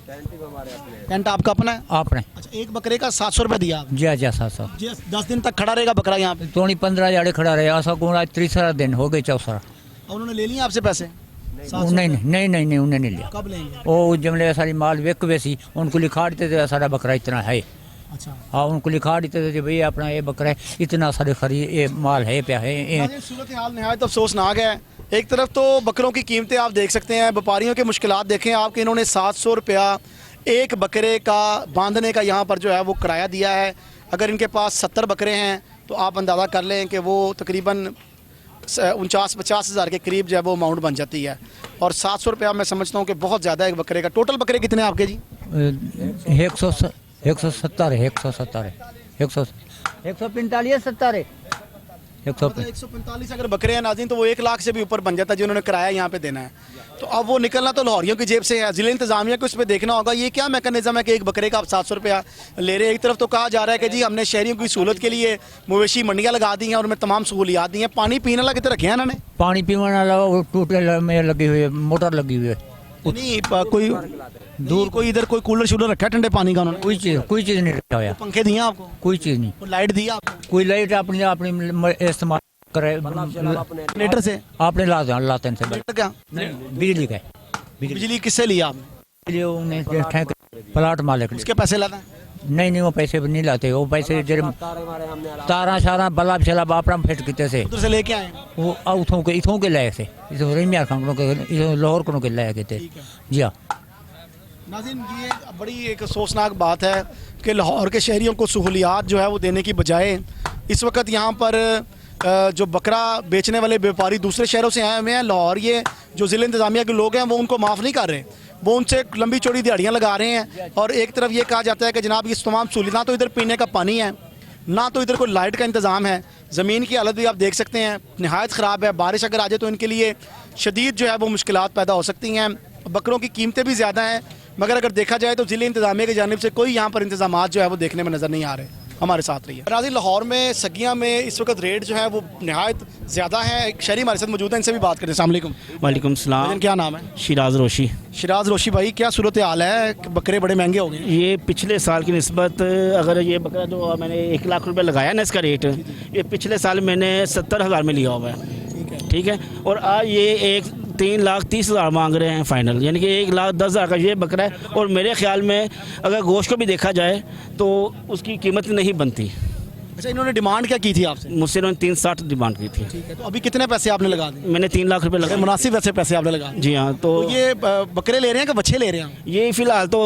[SPEAKER 1] टेंट आपका अपना है?
[SPEAKER 7] आपने।
[SPEAKER 1] अच्छा एक बकरे का 700 रुपये दिया आपने?
[SPEAKER 7] जी अच्छा 700
[SPEAKER 1] जी 10 दिन तक खड़ा रहेगा बकरा यहाँ पे?
[SPEAKER 7] तो 15 जाड़े खड़ा रहे ऐसा कौन आज 3 दिन हो गए 4
[SPEAKER 1] और उन्होंने ले लिया आपसे पैसे?
[SPEAKER 7] नहीं उन्हें नहीं लिया।
[SPEAKER 1] कब लेंगे?
[SPEAKER 7] वो जमले सारी माल वेक वैसी उनको लिखा देते थे सारा बकरा इतना है।
[SPEAKER 1] अच्छा
[SPEAKER 7] हाँ उनको लिखा देते थे भाई अपना ये बकरा है इतना सारे खरी ये माल है पे है।
[SPEAKER 1] सूरत हाल नहायत अफसोसनाक है। एक तरफ तो बकरों की कीमतें आप देख सकते हैं, व्यापारियों के मुश्किलात देखें आपके, इन्होंने 700 रुपया एक बकरे का बांधने का यहाँ पर जो है वो किराया दिया है। अगर इनके पास 70 बकरे हैं तो आप अंदाज़ा कर लें कि वो तकरीबन 49-50 हज़ार के करीब जो है वो अमाउंट बन जाती है। और 700 रुपया मैं समझता हूँ कि बहुत ज़्यादा है एक बकरे का। टोटल बकरे कितने हैं आपके जी?
[SPEAKER 7] 170 है 145 70 है
[SPEAKER 1] 145 अगर बकरे हैं नाज़रीन तो वो 1 लाख से भी ऊपर बन जाता है जिन्होंने किराया यहाँ पे देना है। तो अब वो निकलना तो लाहौरियों की जेब से है। ज़िला इंतज़ामिया को इस पर देखना होगा ये क्या मैकेनिज़्म है कि एक बकरे का आप 700 रुपया ले रहे हैं। एक तरफ तो कहा जा रहा है कि जी हमने शहरियों की सहूलत के लिए मवेशी मंडियाँ लगा दी हैं और उनमें तमाम सहूलियात दी हैं। पानी पीने वाला कितने रखे हैं इन्होंने?
[SPEAKER 7] पानी पीने वाला टूटे में लगी हुई है मोटर लगी हुई है।
[SPEAKER 1] नहीं कोई दूर कोई इधर कोई कूलर शूलर रखा है ठंडे पानी का उन्होंने?
[SPEAKER 7] कोई चीज़ नहीं रखा हुआ।
[SPEAKER 1] पंखे दिए आपको?
[SPEAKER 7] कोई चीज़ नहीं।
[SPEAKER 1] लाइट दी आपको?
[SPEAKER 7] कोई लाइट अपनी इस्तेमाल करे
[SPEAKER 1] जनरेटर से
[SPEAKER 7] आपने लाते हैं
[SPEAKER 1] जनरेटर क्या?
[SPEAKER 7] बिजली का।
[SPEAKER 1] बिजली किससे लिया आपने?
[SPEAKER 7] प्लाट मालिक
[SPEAKER 1] उसके पैसे लाता है?
[SPEAKER 7] नहीं नहीं वो पैसे भी नहीं लाते, वो पैसे जेरे तारा शारा बल्ब शलब अपना फिट किते से
[SPEAKER 1] उधर से लेके आए हैं।
[SPEAKER 7] वो इथों के लायक से इथों रेमिया खान के इथों लाहौर को के लायक थे जी हाँ।
[SPEAKER 1] नाज़रीन ये बड़ी एक अफसोसनाक बात है कि लाहौर के शहरियों को सहूलियात जो है वो देने की बजाय इस वक्त यहाँ पर जो बकरा बेचने वाले व्यापारी दूसरे शहरों से आए हुए हैं लाहौर, ये जो ज़िला इंतज़ामिया के लोग हैं वो उनको माफ़ नहीं कर रहे, वो उनसे लंबी चौड़ी दिहाड़ियाँ लगा रहे हैं। और एक तरफ ये कहा जाता है कि जनाब ये तमाम सहूलियत, ना तो इधर पीने का पानी है, ना तो इधर कोई लाइट का इंतज़ाम है, ज़मीन की हालत भी आप देख सकते हैं नहायत ख़राब है। बारिश अगर आ जाए तो इनके लिए शदीद जो है वो मुश्किलात पैदा हो सकती हैं। बकरों की कीमतें भी ज़्यादा हैं, मगर अगर देखा जाए तो ज़िले इंतज़ामिया की जानिब से कोई यहाँ पर इंतज़ामात जो है वो देखने में नज़र नहीं आ रहे। हमारे साथ रही है। नाज़रीन लाहौर में सगिया में इस वक्त रेट जो है वो नहायत ज़्यादा है। एक शहरी हमारे साथ मौजूद है, इनसे भी बात करें। अस्सलाम वालेकुम।
[SPEAKER 8] वालेकुम सलाम।
[SPEAKER 1] क्या नाम है?
[SPEAKER 8] शिराज रोशी।
[SPEAKER 1] शिराज रोशी भाई, क्या सूरत हाल है? बकरे बड़े महंगे हो गए।
[SPEAKER 8] ये पिछले साल की निस्बत अगर ये बकरा जो मैंने 1 लाख रुपए लगाया ना इसका रेट, ये पिछले साल मैंने 70,000 में लिया हुआ है, ठीक है। और आज ये 3,30,000 मांग रहे हैं फाइनल, यानी कि 1,10,000 का ये बकरा है। और मेरे ख्याल में अगर गोश्त को भी देखा जाए तो उसकी कीमत नहीं बनती।
[SPEAKER 1] अच्छा, इन्होंने डिमांड क्या की थी आपसे?
[SPEAKER 8] मुझसे इन्होंने 360 डिमांड की थी।
[SPEAKER 1] ठीक है, तो अभी कितने पैसे आपने लगा दिए?
[SPEAKER 8] मैंने 3 लाख रुपए लगाए।
[SPEAKER 1] मुनासिब वैसे पैसे आपने लगा दिए?
[SPEAKER 8] जी हाँ। तो
[SPEAKER 1] ये बकरे ले रहे हैं कि बच्चे ले रहे हैं?
[SPEAKER 8] ये फिलहाल तो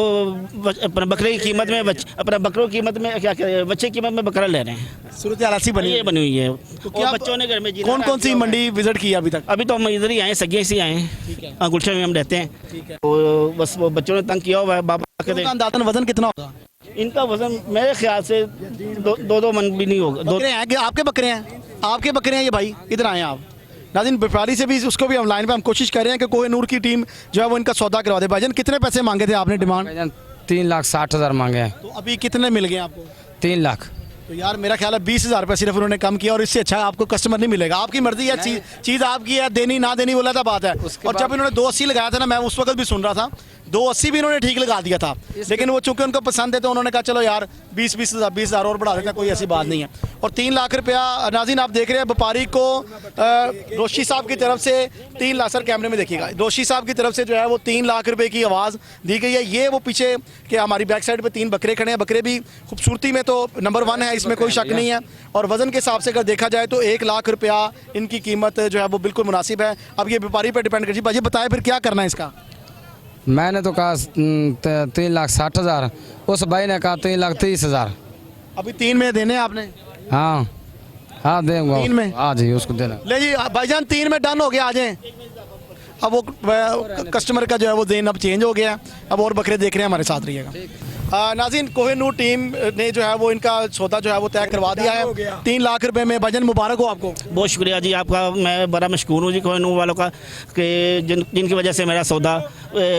[SPEAKER 8] अपना बकरे की कीमत में अपना बकरों की कीमत में क्या कहते हैं, बच्चे की कीमत में बकरा ले रहे हैं।
[SPEAKER 1] सूरत हाल ऐसी बनी
[SPEAKER 8] ये बनी हुई है।
[SPEAKER 1] तो
[SPEAKER 8] और बच्चों ने घर में
[SPEAKER 1] कौन कौन सी मंडी विजिट की अभी तक?
[SPEAKER 8] अभी तो हम इधर ही आए, सगे से आए हैं, गुलशन में हम रहते हैं।
[SPEAKER 1] ठीक है।
[SPEAKER 8] तो बस वो बच्चों ने तंग किया हुआ है। बाबा कहते
[SPEAKER 1] इनका अंदाज़न वजन कितना होगा?
[SPEAKER 8] इनका वजन मेरे ख्याल से 2 मन भी नहीं होगा।
[SPEAKER 1] बकरे हैं? आपके बकरे हैं? आपके बकरे हैं ये भाई? इधर आए आप। नाज़रीन व्यापारी से भी उसको भी हम लाइन पे हम कोशिश कर रहे हैं कि कोहिनूर की टीम जो है वो इनका सौदा करवा दे। भाईजान कितने पैसे मांगे थे आपने डिमांड?
[SPEAKER 9] 3,60,000 मांगे हैं।
[SPEAKER 1] तो अभी कितने मिल गए आपको?
[SPEAKER 9] 3 लाख।
[SPEAKER 1] तो यार मेरा ख्याल है 20,000 रुपये सिर्फ उन्होंने कम किया, और इससे अच्छा आपको कस्टमर नहीं मिलेगा। आपकी मर्जी है, चीज़ आपकी है, देनी ना देनी वाला बात है। और जब इन्होंने 280 लगाया था ना, मैं उस वक्त भी सुन रहा था, 280 भी इन्होंने ठीक लगा दिया था, लेकिन वो चूंकि उनको पसंद है तो उन्होंने कहा चलो यार 20,000 और बढ़ा देते हैं, कोई ऐसी बात नहीं है। और 3 लाख रुपया नाज़रीन आप देख रहे हैं व्यापारी को रोशी साहब की तरफ से 3 लाख, सर कैमरे में देखिएगा, रोशी साहब की तरफ से जो है वो 3 लाख रुपए की आवाज़ दी गई है। ये वो पीछे कि हमारी बैक साइड पे 3 बकरे खड़े हैं, बकरे भी खूबसूरती में तो नंबर 1 है, इसमें कोई शक नहीं है। और वजन के हिसाब से अगर देखा जाए तो 1 लाख रुपया इनकी कीमत जो है वो बिल्कुल मुनासिब है। अब ये व्यापारी पर डिपेंड करती है। भाई बताए फिर क्या करना है इसका?
[SPEAKER 9] मैंने तो कहा 3,60,000, उस भाई ने कहा 3,30,000।
[SPEAKER 1] अभी 3 में देने हैं आपने?
[SPEAKER 9] हाँ हाँ देंगे
[SPEAKER 1] 3 में?
[SPEAKER 9] हाँ जी, उसको देना।
[SPEAKER 1] ले जी भाईजान 3 में डन हो गया, आ जाएं। अब वो कस्टमर का जो है वो दिन अब चेंज हो गया, अब और बकरे देख रहे हैं, हमारे साथ रहिएगा। नाज़रीन कोहिनूर टीम ने जो है वो इनका सौदा जो है वो तय करवा दिया है 3 लाख रुपए में। भाईजान मुबारक हो आपको।
[SPEAKER 8] बहुत शुक्रिया जी आपका, मैं बड़ा मशकूर हूँ जी कोहिनूर वालों का कि जिनकी वजह से मेरा सौदा,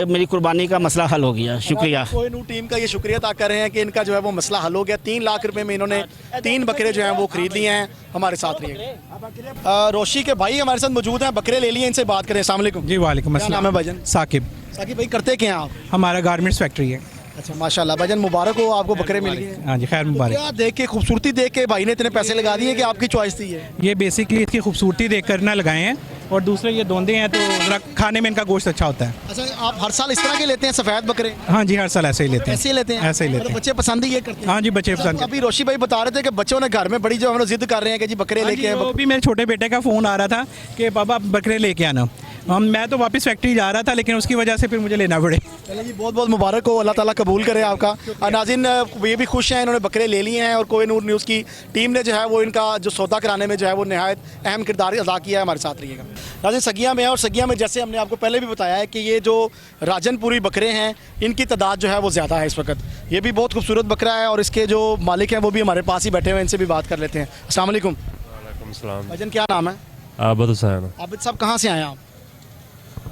[SPEAKER 8] मेरी कुर्बानी का मसला हल हो गया। शुक्रिया।
[SPEAKER 1] कोहिनूर टीम का ये शुक्रिया अदा कर रहे हैं कि इनका जो है वो मसला हल हो गया। 3 लाख रुपए में इन्होंने 3 बकरे जो हैं वो खरीद लिए हैं। हमारे साथ रहिएगा। रोशी के भाई हमारे साथ मौजूद हैं, बकरे ले लिए, इनसे बात करें। अस्सलाम वालेकुम।
[SPEAKER 10] जी वालेकुम
[SPEAKER 1] क्या नाम है भाईजान?
[SPEAKER 10] साकिब।
[SPEAKER 1] साकिब भाई करते क्या हैं आप?
[SPEAKER 10] हमारा गारमेंट्स फैक्ट्री है।
[SPEAKER 1] अच्छा माशाल्लाह भाईजान, मुबारक हो आपको, बकरे मिल गए।
[SPEAKER 10] हाँ जी, खैर मुबारक।
[SPEAKER 1] क्या देख के खूबसूरती देख के भाई ने इतने पैसे लगा दिए कि आपकी चॉइस थी
[SPEAKER 10] ये बेसिकली इसकी खूबसूरती देख कर ना लगाए हैं, और दूसरे ये दोंदे हैं तो ज़रा खाने में इनका गोश्त अच्छा होता है।
[SPEAKER 1] अच्छा, आप हर साल इस तरह के लेते हैं सफ़ेद बकरे?
[SPEAKER 10] हाँ जी, हर साल ऐसे ही लेते हैं।
[SPEAKER 1] ऐसे ही लेते हैं?
[SPEAKER 10] ऐसे ही लेते हैं।
[SPEAKER 1] बच्चे पसंद ही ये करते हैं?
[SPEAKER 10] हाँ जी, बच्चे पसंद।
[SPEAKER 1] अभी रोशी भाई बता रहे थे कि बच्चों ने घर में बड़ी जो हम लोग जिद कर रहे हैं कि जी बकरे लेके आए।
[SPEAKER 10] वो भी मेरे छोटे बेटे का फ़ोन आ रहा था कि पापा बकरे लेके आना। मैं तो वापस फैक्ट्री जा रहा था, लेकिन उसकी वजह से फिर मुझे लेना पड़े।
[SPEAKER 1] चलिए जी, बहुत बहुत मुबारक हो, अल्लाह ताला कबूल करे आपका। नाज़रीन ये भी खुश हैं, इन्होंने बकरे ले लिए हैं, और कोहिनूर न्यूज़ की टीम ने जो है वो इनका जो सौदा कराने में जो है वो नहायत अहम किरदार अदा किया है। हमारे साथ रहिएगा। नाज़रीन सगिया में है, और सगिया में जैसे हमने आपको पहले भी बताया है कि ये जो राजनपुरी बकरे हैं इनकी तादाद जो है वो ज़्यादा है इस वक्त। ये भी बहुत खूबसूरत बकरा है, और इसके जो मालिक हैं वो भी हमारे पास ही बैठे हुए हैं, इनसे भी बात कर लेते हैं। अस्सलाम वालेकुम।
[SPEAKER 11] वालेकुम सलाम।
[SPEAKER 1] भाईजान क्या नाम है?
[SPEAKER 11] आबिद हुसैन।
[SPEAKER 1] आबिद साहब कहाँ से आए हैं आप?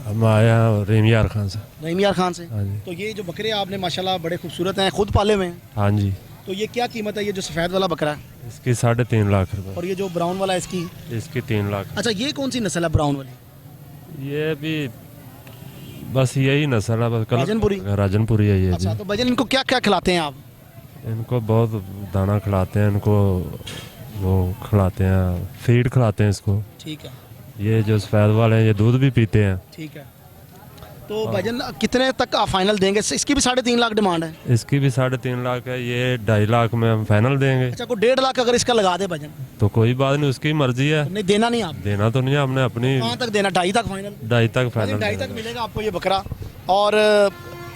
[SPEAKER 11] हम आए हैं रहीमियार खान से।
[SPEAKER 1] रहीमियार खान से?
[SPEAKER 11] हाँ जी।
[SPEAKER 1] तो ये जो बकरे आपने माशाल्लाह बड़े खूबसूरत हैं, खुद पाले हुए हैं?
[SPEAKER 11] हाँ जी।
[SPEAKER 1] तो ये क्या कीमत है, ये जो सफ़ेद वाला बकरा है?
[SPEAKER 11] इसकी 3.5 लाख रुपए।
[SPEAKER 1] और ये जो ब्राउन वाला है इसकी?
[SPEAKER 11] इसकी 3 लाख।
[SPEAKER 1] अच्छा, ये कौन सी नस्ल है ब्राउन वाली?
[SPEAKER 11] ये भी बस यही नस्ल है, बस
[SPEAKER 1] राजनपुरी?
[SPEAKER 11] राजनपुरी है ये।
[SPEAKER 1] अच्छा, तो भाईजान इनको क्या क्या खिलाते हैं आप?
[SPEAKER 11] इनको बहुत दाना खिलाते हैं, इनको वो खिलाते हैं, फीड खिलाते हैं इसको।
[SPEAKER 1] ठीक है।
[SPEAKER 11] ये जो सफ़ेद वाले हैं ये दूध भी पीते हैं।
[SPEAKER 1] ठीक है। तो भाईजान कितने तक आप फाइनल देंगे? इसकी भी 3.5 लाख डिमांड है।
[SPEAKER 11] इसकी भी 3.5 लाख है, ये 2.5 लाख में हम फाइनल देंगे।
[SPEAKER 1] अच्छा, कोई 1.5 लाख अगर इसका लगा दे भाईजान
[SPEAKER 11] तो कोई बात नहीं, उसकी मर्जी है।
[SPEAKER 1] नहीं देना नहीं आप?
[SPEAKER 11] देना तो नहीं है, हमने अपनी
[SPEAKER 1] कहाँ तक देना? 2.5 तक फाइनल?
[SPEAKER 11] 2.5 तक फाइनल
[SPEAKER 1] 2.5 तक मिलेगा आपको ये बकरा। और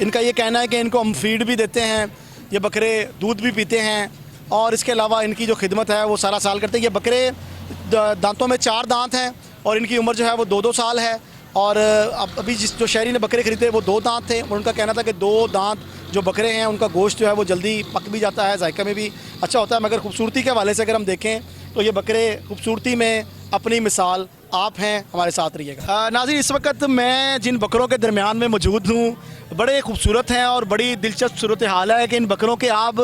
[SPEAKER 1] इनका ये कहना है कि इनको हम फीड भी देते हैं, ये बकरे दूध भी पीते हैं, और इसके अलावा इनकी जो खिदमत है वो सारा साल करते हैं। ये बकरे दांतों में 4 दांत हैं और इनकी उम्र जो है वो 2-2 साल है। और अभी जो शहरी ने बकरे खरीदे वो 2 दांत थे, और उनका कहना था कि 2 दांत जो बकरे हैं उनका गोश्त जो है वो जल्दी पक भी जाता है, जायका में भी अच्छा होता है। मगर खूबसूरती के हवाले से अगर हम देखें तो ये बकरे खूबसूरती में अपनी मिसाल आप हैं। हमारे साथ रहिएगा। नाज़रीन, इस वक्त मैं जिन बकरों के दरमियान में मौजूद हूँ बड़े खूबसूरत हैं और बड़ी दिलचस्प सूरत हाल है कि इन बकरों के आप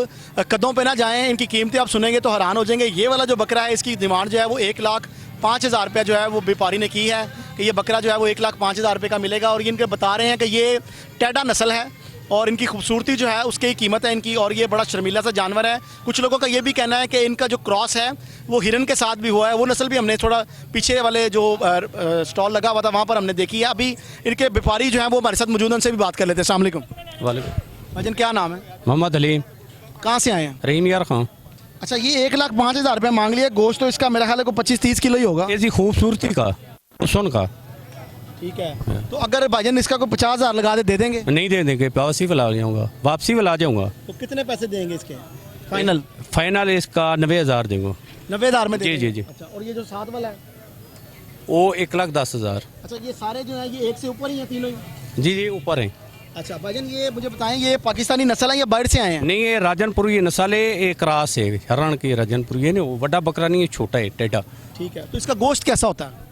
[SPEAKER 1] कदों पे ना जाएं, इनकी कीमतें आप सुनेंगे तो हैरान हो जाएंगे। ये वाला जो बकरा है इसकी डिमांड जो है वो 1,05,000 रुपये जो है वो व्यापारी ने की है कि ये बकरा जो है वो 1,05,000 रुपये का मिलेगा। और ये इनके बता रहे हैं कि ये टेढ़ा नस्ल है और इनकी खूबसूरती जो है उसकी कीमत है इनकी, और ये बड़ा शर्मीला सा जानवर है। कुछ लोगों का ये भी कहना है कि इनका जो क्रॉस है वो हिरन के साथ भी हुआ है। वो नस्ल भी हमने थोड़ा पीछे वाले जो स्टॉल लगा हुआ था वहाँ पर हमने देखी है। अभी इनके व्यापारी जो हैं वो हमारे साथ मौजूद हैं, उनसे भी बात कर लेते हैं। अस्सलाम वालेकुम।
[SPEAKER 3] वालेकुम।
[SPEAKER 1] भाईजान क्या नाम है?
[SPEAKER 3] मोहम्मद अलीम।
[SPEAKER 1] कहाँ से आए हैं?
[SPEAKER 3] रहीम यार खां।
[SPEAKER 1] अच्छा, ये 1,05,000 रुपये मांग लिया। गोश्त तो इसका मेरा ख्याल है को 25-30 किलो ही होगा।
[SPEAKER 3] ऐसी खूबसूरती का सुन का
[SPEAKER 1] ठीक है, तो अगर भाईजान इसका कोई 50,000 लगा दे देंगे?
[SPEAKER 3] नहीं दे देंगे, वापसी वाला जाऊँगा, वापसी वाला आ जाऊँगा।
[SPEAKER 1] तो कितने पैसे देंगे इसके फाइनल?
[SPEAKER 3] फाइनल इसका 90,000 देंगे।
[SPEAKER 1] 90,000 में
[SPEAKER 3] जी जी जी।
[SPEAKER 1] अच्छा, और ये जो साथ वाला है
[SPEAKER 3] वो 1,10,000।
[SPEAKER 1] अच्छा, ये सारे जो है ये एक से ऊपर ही हैं तीनों ही?
[SPEAKER 3] जी जी ऊपर हैं।
[SPEAKER 1] अच्छा भाईजान, ये मुझे बताएं ये पाकिस्तानी नस्ल है या बाहर से आए हैं?
[SPEAKER 3] नहीं, ये राजनपुरी नस्ल है, एक क्रॉस है हरण की राजनपुरी है ना, वो बड़ा बकरा नहीं है, छोटा है टेढ़ा।
[SPEAKER 1] ठीक है, तो इसका गोश्त कैसा होता है?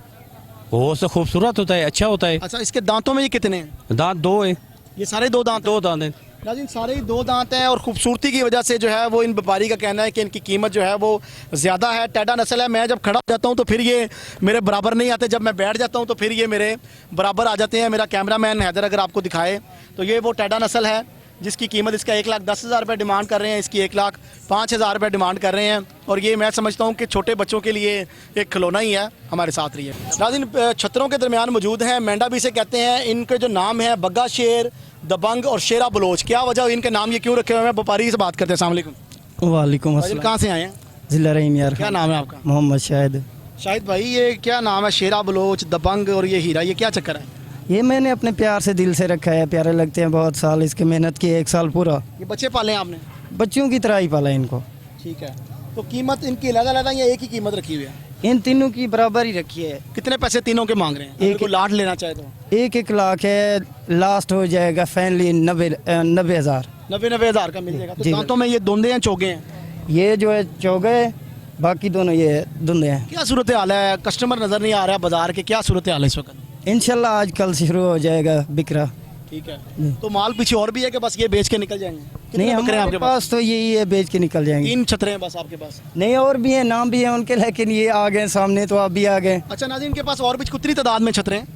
[SPEAKER 3] बहुत से खूबसूरत होता है, अच्छा होता है।
[SPEAKER 1] अच्छा, इसके दांतों में ये कितने हैं?
[SPEAKER 3] दांत 2 है।
[SPEAKER 1] ये सारे 2 दांत?
[SPEAKER 3] 2 दांत हैं
[SPEAKER 1] नाज़रीन, सारे ही 2 दांत हैं और खूबसूरती की वजह से जो है वो इन व्यापारी का कहना है कि इनकी कीमत जो है वो ज़्यादा है। टेढ़ा नस्ल है, मैं जब खड़ा हो जाता हूँ तो फिर ये मेरे बराबर नहीं आते, जब मैं बैठ जाता हूँ तो फिर ये मेरे बराबर आ जाते हैं। मेरा कैमरामैन हैदर अगर आपको दिखाए तो ये वो टेढ़ा नस्ल है जिसकी कीमत इसका 1,10,000 रुपये डिमांड कर रहे हैं, इसकी 1,05,000 रुपये डिमांड कर रहे हैं। और ये मैं समझता हूँ कि छोटे बच्चों के लिए एक खिलौना ही है। हमारे साथ रहिए। नाज़रीन, छतरों के दरमियान मौजूद हैं, मेंढा भी इसे कहते हैं। इनके जो नाम है बग्गा शेर, दबंग और शेरा बलोच, क्या वजह इनके नाम ये क्यों रखे हुए हैं? व्यापारी से बात करते हैं। अस्सलाम वालेकुम।
[SPEAKER 2] वालेकुम अस्सलाम।
[SPEAKER 1] कहाँ से आए हैं?
[SPEAKER 2] जिला रहीम यार।
[SPEAKER 1] क्या नाम है आपका?
[SPEAKER 2] मोहम्मद शाहिद।
[SPEAKER 1] शाहिद भाई, ये क्या नाम है? शेरा बलोच, दबंग और ये हीरा, ये क्या चक्कर है?
[SPEAKER 2] ये मैंने अपने प्यार से दिल से रखा है, प्यारे लगते हैं बहुत साल, इसकी मेहनत की 1 साल पूरा।
[SPEAKER 1] ये बच्चे पाले हैं आपने?
[SPEAKER 2] बच्चों की तरह ही पाला इनको।
[SPEAKER 1] ठीक है, तो कीमत इनकी अलग-अलग या एक ही कीमत रखी हुई है?
[SPEAKER 2] इन तीनों की बराबर ही रखी है।
[SPEAKER 1] कितने पैसे तीनों के मांग रहे हैं?
[SPEAKER 2] एक-
[SPEAKER 1] एक को लाट लेना चाहे तो
[SPEAKER 2] 1-1 लाख है, लास्ट हो जाएगा फाइनली 90,000।
[SPEAKER 1] 90,000 का मिल जाएगा। तो
[SPEAKER 2] जी।
[SPEAKER 1] दांतों में ये दोंदे हैं चौगे हैं?
[SPEAKER 2] ये जो है चौगे है, बाकी दोनों ये धुंधे हैं।
[SPEAKER 1] क्या सूरत हाल है? कस्टमर नज़र नहीं आ रहा है बाजार के, क्या सूरत हाल है इस वक्त?
[SPEAKER 2] इंशाल्लाह आज कल से शुरू हो जाएगा बिक्रा।
[SPEAKER 1] ठीक है, तो माल पीछे और भी है कि बस ये बेच के निकल जाएंगे? कितने
[SPEAKER 2] नहीं,
[SPEAKER 1] बकरे हैं
[SPEAKER 2] हमारे
[SPEAKER 1] आपके पास?
[SPEAKER 2] पास तो यही है, बेच के निकल जाएंगे।
[SPEAKER 1] 3 छतरे हैं बस आपके पास?
[SPEAKER 2] नहीं, और भी हैं, नाम भी है उनके, लेकिन ये आ गए सामने तो आप भी आ गए।
[SPEAKER 1] अच्छा नाज़रीन, इनके पास और भी कितनी तादाद में छतरे हैं?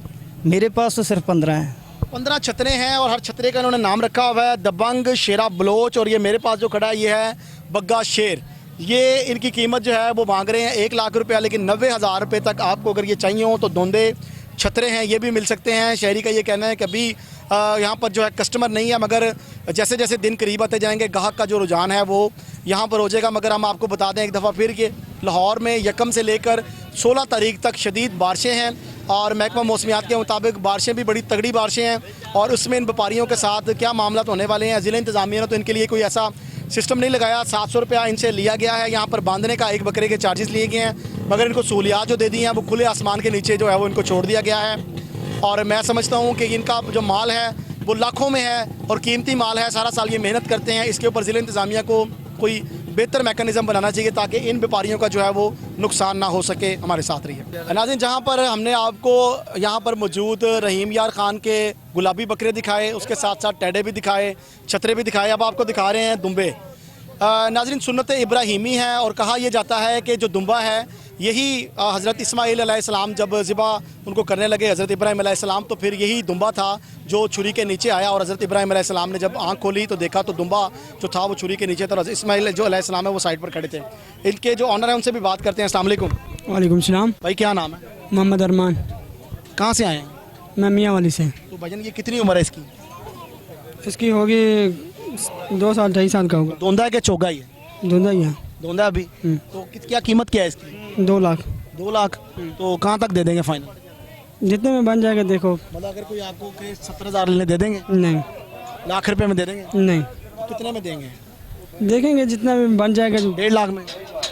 [SPEAKER 2] मेरे पास तो सिर्फ 15 हैं।
[SPEAKER 1] 15 छतरे हैं और हर छतरे का इन्होंने नाम रखा हुआ है दबंग, शेरा बलोच, और ये मेरे पास जो खड़ा है ये है बग्गा शेर। ये इनकी कीमत जो है वो मांग रहे हैं 1 लाख रुपया, लेकिन 90,000 रुपये तक आपको अगर ये चाहिए हो तो दोंदे छतरे हैं ये भी मिल सकते हैं। शहरी का ये कहना है कि अभी यहाँ पर जो है कस्टमर नहीं है, मगर जैसे जैसे दिन करीब आते जाएंगे गाहक का जो रुझान है वो यहाँ पर हो जाएगा। मगर हम आपको बता दें एक दफ़ा फिर कि लाहौर में 1 से लेकर 16 तारीख तक शदीद बारिशें हैं और महकमा मौसमियात के मुताबिक बारिशें भी बड़ी तगड़ी बारिशें हैं, और उसमें इन व्यापारियों के साथ क्या मामला होने वाले हैं। ज़िला इंतज़ामिया ने तो इनके लिए कोई ऐसा सिस्टम नहीं लगाया। 700 रुपया इनसे लिया गया है, यहाँ पर बांधने का 1 बकरे के चार्जेस लिए गए हैं, मगर इनको सहूलियात जो दे दी हैं वो खुले आसमान के नीचे जो है वो इनको छोड़ दिया गया है। और मैं समझता हूँ कि इनका जो माल है वो लाखों में है और कीमती माल है, सारा साल ये मेहनत करते हैं। इसके ऊपर ज़िला इंतज़ामिया को कोई बेहतर मैकेनिज़्म बनाना चाहिए ताकि इन व्यापारियों का जो है वो नुकसान ना हो सके। हमारे साथ रहिए। नाज़रीन, जहाँ पर हमने आपको यहाँ पर मौजूद रहीम यार खान के गुलाबी बकरे दिखाए, उसके साथ साथ टेढ़े भी दिखाए, छतरे भी दिखाए, अब आपको दिखा रहे हैं दुम्बे। नाज़रीन, सुन्नत इब्राहीमी है और कहा यह जाता है कि जो दुम्बा है यही हज़रत इस्माईल अलैहिस्सलाम जब ज़िबा उनको करने लगे हज़रत इब्राहीम अलैहिस्सलाम, तो फिर यही दुम्बा था जो छुरी के नीचे आया, और हज़रत इब्राहीम अलैहिस्सलाम ने जब आँख खोली तो देखा तो दुम्बा जो था वो छुरी के नीचे था। इस्माईल जो अलैहिस्सलाम है वो साइड पर खड़े थे। इनके जो ऑनर हैं उनसे भी बात करते हैं। अस्सलाम वालेकुम।
[SPEAKER 2] वालेकुम सलाम।
[SPEAKER 1] भाई क्या नाम है?
[SPEAKER 2] मोहम्मद अरमान।
[SPEAKER 1] कहाँ से आए हैं?
[SPEAKER 10] मैं मियाँ वाली से।
[SPEAKER 1] तो भाईजान ये कितनी उम्र है इसकी?
[SPEAKER 10] इसकी होगी 2 साल 2.5 साल का होगा।
[SPEAKER 1] दोंदा है कि चोगा ही है?
[SPEAKER 10] धुंधा ही है।
[SPEAKER 1] दोंदा अभी। तो क्या कीमत क्या है इसकी?
[SPEAKER 10] 2 लाख।
[SPEAKER 1] 2 लाख। तो कहाँ तक दे देंगे फाइनल?
[SPEAKER 10] जितने में बन जाएगा देखो।
[SPEAKER 1] मतलब अगर कोई आपको 70,000 लेने दे देंगे?
[SPEAKER 10] नहीं
[SPEAKER 1] लाख रुपए में दे देंगे?
[SPEAKER 10] नहीं,
[SPEAKER 1] कितने में देंगे?
[SPEAKER 10] देखेंगे जितना में बन जाएगा।
[SPEAKER 1] 1.5 लाख में?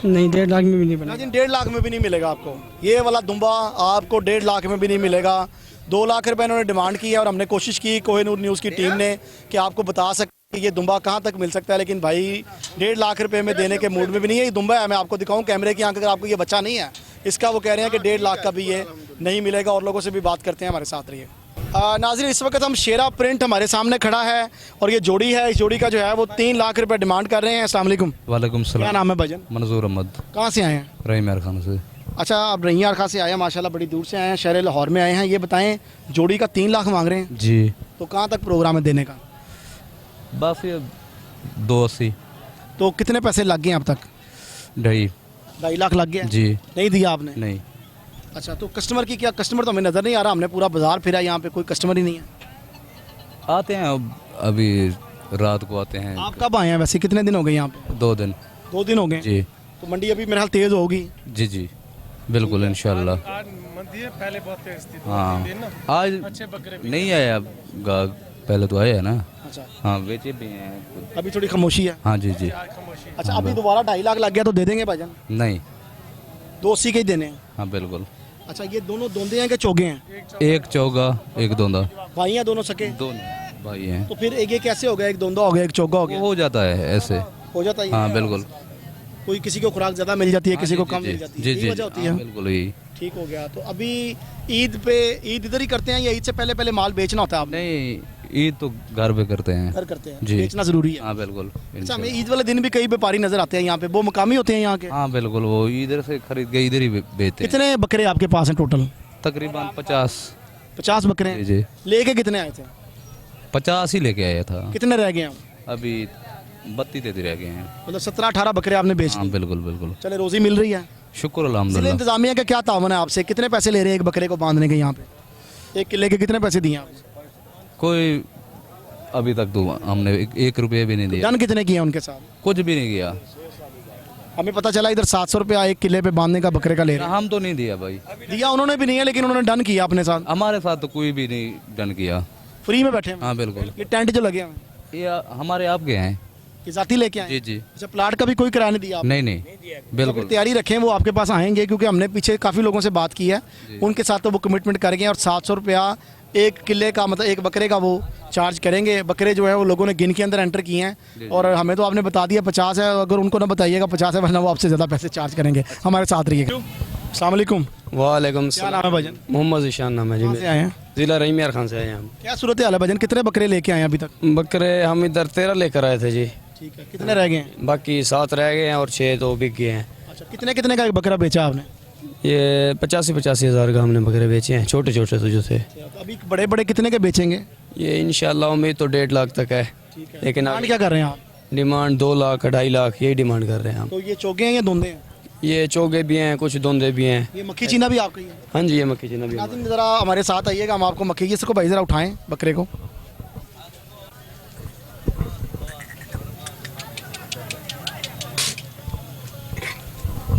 [SPEAKER 10] नहीं, 1.5 लाख में भी नहीं बना।
[SPEAKER 1] 1.5 लाख में भी नहीं मिलेगा आपको। ये वाला दुम्बा आपको 1.5 लाख में भी नहीं मिलेगा। 2 लाख रुपए इन्होंने डिमांड की है और हमने कोशिश की कोहिनूर न्यूज़ की टीम ने कि आपको बता सके कि ये दुम्बा कहाँ तक मिल सकता है, लेकिन भाई 1.5 लाख रुपए में देने के मूड में भी नहीं है। ये दुम्बा है, मैं आपको दिखाऊं कैमरे की आंख, अगर आपको ये बच्चा नहीं है इसका, वो कह रहे हैं कि 1.5 लाख का भी ये नहीं मिलेगा। और लोगों से भी बात करते हैं, हमारे साथ रहिए। नाज़रीन, इस वक्त हम शेरा प्रिंट हमारे सामने खड़ा है और ये जोड़ी है, इस जोड़ी का जो है वो 3 लाख रुपए डिमांड कर रहे हैं। अस्सलाम वालेकुम।
[SPEAKER 12] वालेकुम
[SPEAKER 1] क्या
[SPEAKER 12] सलाम।
[SPEAKER 1] नाम है भाईजान?
[SPEAKER 12] मंजूर अहमद।
[SPEAKER 1] कहाँ से आए हैं?
[SPEAKER 12] रहीम खान से।
[SPEAKER 1] अच्छा, आप रैयार खां से आए हैं, माशाल्लाह बड़ी दूर से आए हैं, शहर लाहौर में आए हैं। ये बताएं, जोड़ी का 3 लाख मांग रहे हैं
[SPEAKER 12] जी।
[SPEAKER 1] तो कहाँ तक प्रोग्राम है देने का?
[SPEAKER 12] बस ये 280।
[SPEAKER 1] तो कितने पैसे लग गए अब तक?
[SPEAKER 12] 2.5
[SPEAKER 1] लाख लग गया?
[SPEAKER 12] जी।
[SPEAKER 1] नहीं दिया आपने?
[SPEAKER 12] नहीं।
[SPEAKER 1] अच्छा, तो कस्टमर की क्या? कस्टमर तो हमें नज़र नहीं आ रहा, हमने पूरा बाजार फिरा, यहाँ पे कोई कस्टमर ही नहीं है।
[SPEAKER 12] आते हैं अभी रात को आते हैं।
[SPEAKER 1] आप कब आए हैं वैसे? कितने दिन हो गए यहाँ पे?
[SPEAKER 12] 2 दिन।
[SPEAKER 1] 2 दिन हो गए।
[SPEAKER 12] जी।
[SPEAKER 1] तो मंडी अभी मेरे ख्याल तेज़ होगी।
[SPEAKER 12] जी जी बिल्कुल इंशाल्लाह।
[SPEAKER 11] पहले बहुत तेज थी।
[SPEAKER 12] हाँ, आज नहीं आया गाहक, पहले तो आया है ना।
[SPEAKER 1] अच्छा।
[SPEAKER 12] हाँ, बेचे भी हैं।
[SPEAKER 1] अभी थोड़ी खामोशी है।
[SPEAKER 12] हाँ जी जी।
[SPEAKER 1] अच्छा, अभी दोबारा 2.5 लाख लग गया तो दे देंगे भाईजान?
[SPEAKER 12] नहीं,
[SPEAKER 1] 280 के ही देने हैं।
[SPEAKER 12] हाँ बिल्कुल।
[SPEAKER 1] अच्छा, ये दोनों दोंदे हैं कि चोगे हैं?
[SPEAKER 12] एक चौगा एक दोंदा।
[SPEAKER 1] भाई हैं दोनों सके?
[SPEAKER 12] दोनों भाई हैं।
[SPEAKER 1] तो फिर एक ये कैसे हो गया? एक दोंदा हो गया, एक चोगा हो गया?
[SPEAKER 12] हो जाता है ऐसे।
[SPEAKER 1] हो जाता है?
[SPEAKER 12] हाँ बिल्कुल।
[SPEAKER 1] कोई किसी को खुराक ज़्यादा मिल जाती है, किसी को
[SPEAKER 12] जी,
[SPEAKER 1] कम
[SPEAKER 12] जी,
[SPEAKER 1] मिल जाती है,
[SPEAKER 12] जी
[SPEAKER 1] यही
[SPEAKER 12] जी
[SPEAKER 1] वजह होती है।
[SPEAKER 12] हाँ, बिल्कुल यही।
[SPEAKER 1] ठीक हो गया। तो अभी ईद पे, ईद इधर ही करते हैं या ईद से पहले पहले माल बेचना होता है आपने?
[SPEAKER 12] नहीं, ईद तो घर पे करते हैं।
[SPEAKER 1] घर करते हैं,
[SPEAKER 12] जी।
[SPEAKER 1] बेचना ज़रूरी है।
[SPEAKER 12] हाँ बिल्कुल।
[SPEAKER 1] अच्छा, हमें ईद वाले दिन भी कई व्यापारी नज़र आते हैं यहाँ पे, वो मुकामी होते हैं यहाँ के?
[SPEAKER 12] हाँ बिल्कुल, वो इधर से खरीद के इधर ही बेचते हैं।
[SPEAKER 1] कितने बकरे आपके पास हैं टोटल?
[SPEAKER 12] तकरीबन 50
[SPEAKER 1] बकरे हैं।
[SPEAKER 12] जी जी।
[SPEAKER 1] लेके कितने आए थे?
[SPEAKER 12] 50 ही लेके आया था।
[SPEAKER 1] कितने रह गए हैं?
[SPEAKER 12] अभी 32-33 रह गए हैं।
[SPEAKER 1] मतलब 17-18 बकरे आपने बेच
[SPEAKER 12] हाँ
[SPEAKER 1] लिए।
[SPEAKER 12] बिल्कुल बिल्कुल।
[SPEAKER 1] चले, रोजी मिल रही है?
[SPEAKER 12] शुक्र
[SPEAKER 1] जिले
[SPEAKER 12] अल्हम्दुलिल्लाह।
[SPEAKER 1] इंतजामिया का क्या तावन है आपसे? कितने पैसे ले रहे हैं एक बकरे को बांधने के यहाँ पे? 1 किले के कितने पैसे दिए आपने?
[SPEAKER 12] कोई अभी तक तो हमने 1 रुपये भी नहीं दिया।
[SPEAKER 1] डन कितने किए उनके साथ?
[SPEAKER 12] कुछ भी नहीं किया।
[SPEAKER 1] हमें पता चला इधर 700 रुपया 1 किले पे बांधने का बकरे का ले रहे
[SPEAKER 12] हम तो नहीं दिया भाई।
[SPEAKER 1] हैं। दिया उन्होंने भी नहीं है, लेकिन उन्होंने डन किया अपने साथ।
[SPEAKER 12] हमारे साथ तो कोई भी नहीं डन किया।
[SPEAKER 1] फ्री में बैठे हैं।
[SPEAKER 12] हाँ बिल्कुल।
[SPEAKER 1] ये टेंट जो लगे हैं
[SPEAKER 12] ये हमारे आपके हैं।
[SPEAKER 1] ये जाती लेके आए?
[SPEAKER 12] जी जी।
[SPEAKER 1] अच्छा, प्लाट का भी कोई किराया नहीं दिया आपने?
[SPEAKER 12] नहीं नहीं बिल्कुल।
[SPEAKER 1] तैयारी रखें, वो आपके पास आएंगे, क्योंकि हमने पीछे काफ़ी लोगों से बात की है, उनके साथ तो वो कमिटमेंट कर गए हैं और 700 रुपया 1 किले का, मतलब 1 बकरे का वो चार्ज करेंगे। बकरे जो है वो लोगों ने गिन के अंदर एंटर किए हैं और हमें तो आपने बता दिया 50 है, अगर उनको ना बताइएगा 50 है, वरना वो आपसे ज़्यादा पैसे चार्ज करेंगे। हमारे साथ रहिएगा। अस्सलाम वालेकुम।
[SPEAKER 9] वालेकुम
[SPEAKER 1] क्या नाम है भाईजान?
[SPEAKER 9] मोहम्मद ईशान नाम है
[SPEAKER 1] कहाँ से
[SPEAKER 9] जी।
[SPEAKER 1] आए हैं?
[SPEAKER 9] जिला रहीम खान से आए हैं हम।
[SPEAKER 1] क्या सूरत हाल है भाईजान? कितने बकरे लेके आए हैं अभी तक?
[SPEAKER 9] बकरे हम इधर 13 लेकर आए थे जी।
[SPEAKER 1] ठीक है, कितने रह गए हैं?
[SPEAKER 9] बाकी 7 रह गए हैं और 6 तो बिक गए हैं।
[SPEAKER 1] अच्छा, कितने कितने का एक बकरा बेचा आपने?
[SPEAKER 9] ये 85 हज़ार का हमने बकरे बेचे हैं, छोटे छोटे तो जो थे।
[SPEAKER 1] तो अभी बड़े बड़े कितने के बेचेंगे?
[SPEAKER 9] ये इंशाल्लाह उम्मीद तो 1.5 लाख तक है, लेकिन
[SPEAKER 1] डिमांड क्या कर रहे हैं आप?
[SPEAKER 9] डिमांड 2 लाख 2.5 लाख यही डिमांड कर रहे हैं हम।
[SPEAKER 1] तो ये चोगे हैं या दोंदे हैं?
[SPEAKER 9] ये चोगे भी हैं, कुछ दोंदे भी हैं।
[SPEAKER 1] ये मक्खी चीना भी आपका ही है?
[SPEAKER 9] हाँ जी, ये मक्खी चीना भी है।
[SPEAKER 1] नाज़रीन, ज़रा हमारे साथ आइएगा, हम आपको मक्खी, इसको भाई ज़रा उठाएं बकरे को।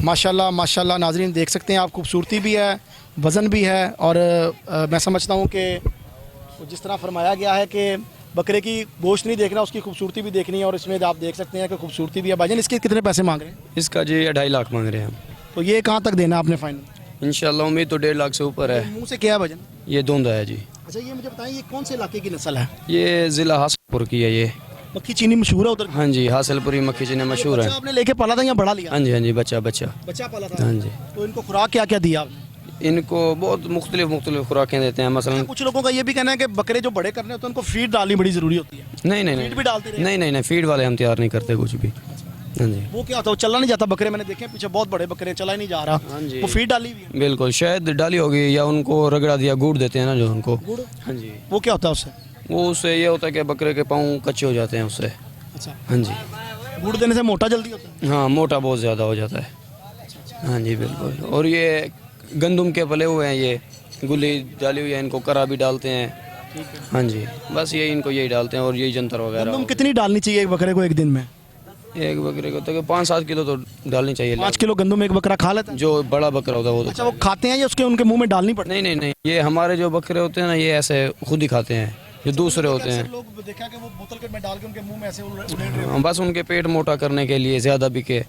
[SPEAKER 1] माशाल्लाह माशाल्लाह नाज़रीन, देख सकते हैं आप, खूबसूरती भी है, वज़न भी है और मैं समझता हूँ कि जिस तरह फरमाया गया है कि बकरे की गोश्त नहीं देखना, उसकी खूबसूरती भी देखनी है, और इसमें आप देख सकते हैं कि खूबसूरती भी है। भाईजान, इसके कितने पैसे मांग रहे हैं?
[SPEAKER 9] इसका जी 2.5 लाख मांग रहे हैं हम।
[SPEAKER 1] तो ये कहाँ तक देना आपने फाइनल?
[SPEAKER 9] इंशाल्लाह उम्मीद तो 1.5 लाख से ऊपर है।
[SPEAKER 1] मुँह से क्या है भाईजान?
[SPEAKER 9] ये दोंदा है जी।
[SPEAKER 1] अच्छा, ये मुझे बताएं, ये कौन से इलाके की नस्ल है?
[SPEAKER 9] ये ज़िला हासिलपुर की है ये।
[SPEAKER 1] मक्खी चीनी मशहूर है उधर?
[SPEAKER 9] हाँ जी, हासिलपुरी मक्खी चीनी मशहूर है।
[SPEAKER 1] बच्चा आपने लेके पाला था या बड़ा लिया?
[SPEAKER 9] हाँ जी हाँ जी, बच्चा
[SPEAKER 1] बच्चा पाला था।
[SPEAKER 9] हाँ जी।
[SPEAKER 1] तो इनको खुराक क्या क्या दिया आपने?
[SPEAKER 9] इनको बहुत मुख्तलिफ खुराकें देते हैं। मसलन
[SPEAKER 1] कुछ लोगों का ये भी कहना है कि बकरे जो बड़े करने होते हैं उनको फीड डालनी बड़ी ज़रूरी होती है।
[SPEAKER 9] नहीं नहीं
[SPEAKER 1] फीड भी डालते रहे?
[SPEAKER 9] नहीं, फीड वाले हम तैयार नहीं करते कुछ भी। हाँ जी,
[SPEAKER 1] वो क्या होता है? वो चला नहीं जाता बकरे, मैंने देखे हैं पीछे बहुत बड़े बकरे, चला ही नहीं जा रहा।
[SPEAKER 9] हाँ जी।
[SPEAKER 1] वो फीड डाली हुई है?
[SPEAKER 9] बिल्कुल, शायद डाली होगी या उनको रगड़ा दिया, गुड़ देते हैं ना जो उनको।
[SPEAKER 1] गुड़?
[SPEAKER 9] हाँ जी।
[SPEAKER 1] वो क्या होता है उससे?
[SPEAKER 9] वो उससे ये होता है कि बकरे के पाँव कच्चे हो जाते हैं उससे।
[SPEAKER 1] अच्छा,
[SPEAKER 9] हाँ जी।
[SPEAKER 1] गुड़ देने से मोटा जल्दी होता है?
[SPEAKER 9] हाँ, मोटा बहुत ज़्यादा हो जाता है। हाँ जी बिल्कुल। और ये गंदम के पले हुए हैं, ये गुली डाली हुई है, इनको करा भी डालते हैं। हाँ जी, बस ये इनको यही डालते हैं और यही जंतर वगैरह।
[SPEAKER 1] गंदम कितनी डालनी चाहिए एक बकरे को एक दिन में?
[SPEAKER 9] एक बकरे को तो 5-7 किलो तो डालनी चाहिए।
[SPEAKER 1] 5 किलो गंदम एक बकरा खा लेता है?
[SPEAKER 9] जो बड़ा बकरा होता है वो तो।
[SPEAKER 1] अच्छा, वो खाते हैं या उसके उनके मुंह में डालनी पड़ती
[SPEAKER 9] नहीं नहीं नहीं, ये हमारे जो बकरे होते हैं ना, ये ऐसे खुद ही खाते हैं, जो दूसरे होते हैं।
[SPEAKER 1] लोग देखा कि वो बोतल के में डाल के उनके मुंह में ऐसे उड़ेल रहे हैं।
[SPEAKER 9] बस उनके पेट मोटा करने के लिए, ज़्यादा बिके,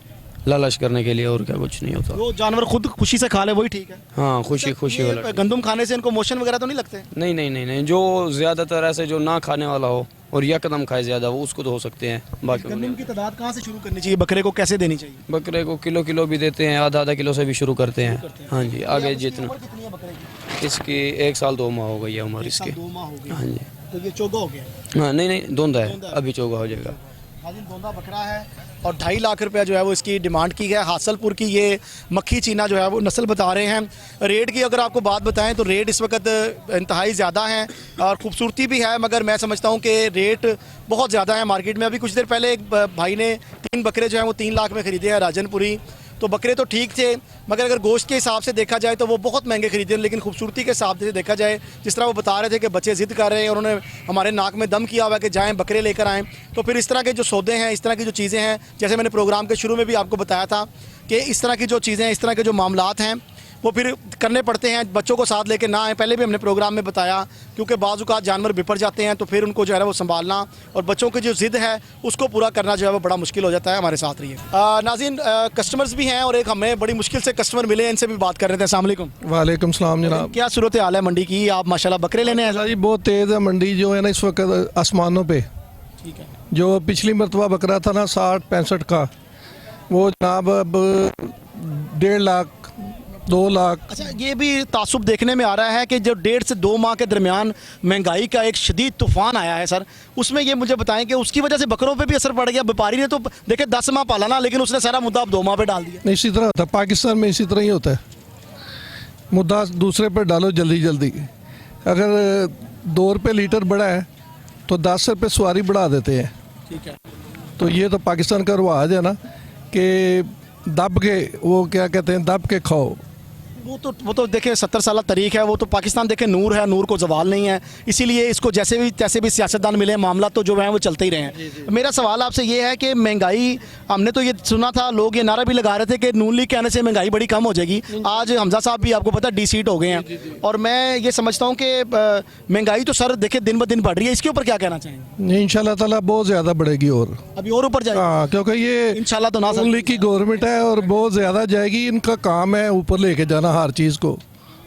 [SPEAKER 9] लालच करने के लिए, और क्या कुछ नहीं होता।
[SPEAKER 1] वो जानवर खुद खुशी से खा ले वही ठीक है।
[SPEAKER 9] हाँ, खुशी खुशी वाला।
[SPEAKER 1] ये गंदम खाने से इनको मोशन वगैरह तो नहीं लगते?
[SPEAKER 9] नहीं नहीं नहीं नहीं, जो ज़्यादातर ऐसे जो ना खाने वाला हो और यकदम खाए ज़्यादा, वो उसको तो हो सकते हैं। बाकी
[SPEAKER 1] गंदम की तादाद कहाँ से शुरू करनी चाहिए? बकरे को कैसे देनी चाहिए?
[SPEAKER 9] बकरे को किलो भी देते हैं, आधा किलो से भी शुरू करते हैं। हाँ जी, आगे जितना।
[SPEAKER 1] कितनी है बकरे की?
[SPEAKER 9] इसकी 1 साल 2 माह हो गई है उम्र इसकी।
[SPEAKER 1] 2 माह हो गई।
[SPEAKER 9] हाँ जी।
[SPEAKER 1] तो ये चौगा हो गया?
[SPEAKER 9] हाँ, नहीं दोंदा है, अभी चौगा हो जाएगा।
[SPEAKER 1] हाँ जी, दोंदा बकरा है और 2.5 लाख रुपया जो है वो इसकी डिमांड की है। हासलपुर की ये मक्खी चीना जो है वो नस्ल बता रहे हैं। रेट की अगर आपको बात बताएं तो रेट इस वक्त इंतहाई ज़्यादा हैं और ख़ूबसूरती भी है, मगर मैं समझता हूँ कि रेट बहुत ज़्यादा है मार्केट में। अभी कुछ देर पहले एक भाई ने 3 बकरे जो हैं वो 3 लाख में ख़रीदे हैं राजनपुरी। तो बकरे तो ठीक थे, मगर अगर गोश्त के हिसाब से देखा जाए तो वो बहुत महंगे खरीदे। लेकिन खूबसूरती के हिसाब से देखा जाए, जिस तरह वो बता रहे थे कि बच्चे ज़िद कर रहे हैं और उन्होंने हमारे नाक में दम किया हुआ है कि जाएं बकरे लेकर आएँ, तो फिर इस तरह के जो सौदे हैं, इस तरह की जो चीज़ें हैं, जैसे मैंने प्रोग्राम के शुरू में भी आपको बताया था कि इस तरह की जो चीज़ें हैं, इस तरह के जो मामलात हैं वो फिर करने पड़ते हैं। बच्चों को साथ लेके ना आए, पहले भी हमने प्रोग्राम में बताया, क्योंकि बाज़-औक़ात जानवर बिपड़ जाते हैं तो फिर उनको जो है वो संभालना और बच्चों की जो ज़िद है उसको पूरा करना जो है वो बड़ा मुश्किल हो जाता है। हमारे साथ रहिए। नाज़रीन, कस्टमर्स भी हैं और एक हमें बड़ी मुश्किल से कस्टमर मिले, इनसे भी बात कर रहे थे। अस्सलाम वालेकुम।
[SPEAKER 5] वालेकुम सलाम जनाब।
[SPEAKER 1] क्या सूरत हाल है मंडी की? आप माशाल्लाह बकरे लेने हैं?
[SPEAKER 5] जी बहुत तेज़ है मंडी जो है ना इस वक्त आसमानों पे।
[SPEAKER 1] ठीक है।
[SPEAKER 5] जो पिछली मरतबा बकरा था ना 60-65 का, वो जनाब अब 1.5 लाख 2 लाख।
[SPEAKER 1] अच्छा, ये भी तासुब देखने में आ रहा है कि जो 1.5 से 2 माह के दरमियान महंगाई का एक शदीद तूफान आया है सर, उसमें ये मुझे बताएं कि उसकी वजह से बकरों पे भी असर पड़ गया। व्यापारी ने तो देखे 10 माह पाला ना, लेकिन उसने सारा मुद्दा अब 2 माह पे डाल दिया।
[SPEAKER 5] इसी तरह होता है पाकिस्तान में, इसी तरह ही होता है। मुद्दा दूसरे पर डालो जल्दी जल्दी। अगर 2 रुपये लीटर बढ़ा है तो 10 रुपये सवारी बढ़ा देते हैं।
[SPEAKER 1] ठीक है।
[SPEAKER 5] तो ये तो पाकिस्तान का रिवाज है ना कि दब के, वो क्या कहते हैं, दब के खाओ।
[SPEAKER 1] वो तो देखे 70 साल तरीक है। वो तो पाकिस्तान देखे नूर है, नूर को जवाल नहीं है, इसीलिए इसको जैसे भी सियासतदान मिले, मामला तो जो है वो चलते ही रहे हैं। मेरा सवाल आपसे ये है कि महंगाई, हमने तो ये सुना था, लोग ये नारा भी लगा रहे थे कि नून लीग के आने से महंगाई बड़ी कम हो जाएगी। आज हमजा साहब भी आपको पता डी सीट हो गए हैं, और मैं ये समझता हूँ कि महंगाई तो सर देखे दिन ब दिन बढ़ रही है। इसके ऊपर क्या कहना चाहेंगे?
[SPEAKER 5] इंशाल्लाह ताला बहुत ज़्यादा बढ़ेगी और
[SPEAKER 1] अभी और ऊपर जाएगी।
[SPEAKER 5] हाँ, क्योंकि ये
[SPEAKER 1] इंशाल्लाह तो ना
[SPEAKER 5] नून लीग की गवर्नमेंट है और बहुत ज़्यादा जाएगी। इनका काम है ऊपर लेके जाना हर चीज़ को।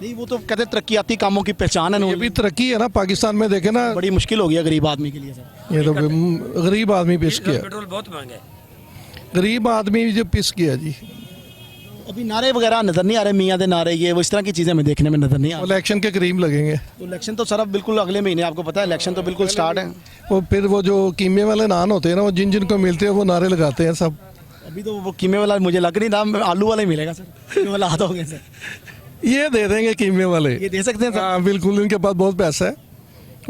[SPEAKER 1] नहीं, वो तो कहते तरक्याती कामों की पहचान है।
[SPEAKER 5] ये भी तरक्की है ना पाकिस्तान में, देखे ना।
[SPEAKER 1] बड़ी मुश्किल हो गई है गरीब आदमी के लिए सर।
[SPEAKER 5] ये तो गरीब आदमी पिस गया,
[SPEAKER 2] पेट्रोल बहुत महंगा है।
[SPEAKER 5] गरीब आदमी जो पिस गया जी।
[SPEAKER 1] अभी नारे वगैरह नजर नहीं आ रहे, मियाँ दे नारे, ये वो इस तरह की चीज़ें हमें देखने में नजर नहीं आ रही।
[SPEAKER 5] इलेक्शन के करीब लगेंगे
[SPEAKER 1] तो इलेक्शन तो सर अब बिल्कुल अगले महीने, आपको पता है इलेक्शन तो बिल्कुल स्टार्ट है।
[SPEAKER 5] वो फिर वो जो कीमे वाले नान होते हैं ना, वो जिन जिन को मिलते हैं वो नारे लगाते हैं सब।
[SPEAKER 1] अभी तो वो कीमे वाला मुझे लग नहीं रहा, आलू वाला ही मिलेगा सर। कीमे वाला हाथ हो गया सर।
[SPEAKER 5] ये दे देंगे कीमे वाले,
[SPEAKER 1] ये दे सकते हैं सर?
[SPEAKER 5] हाँ बिल्कुल, इनके पास बहुत पैसा है।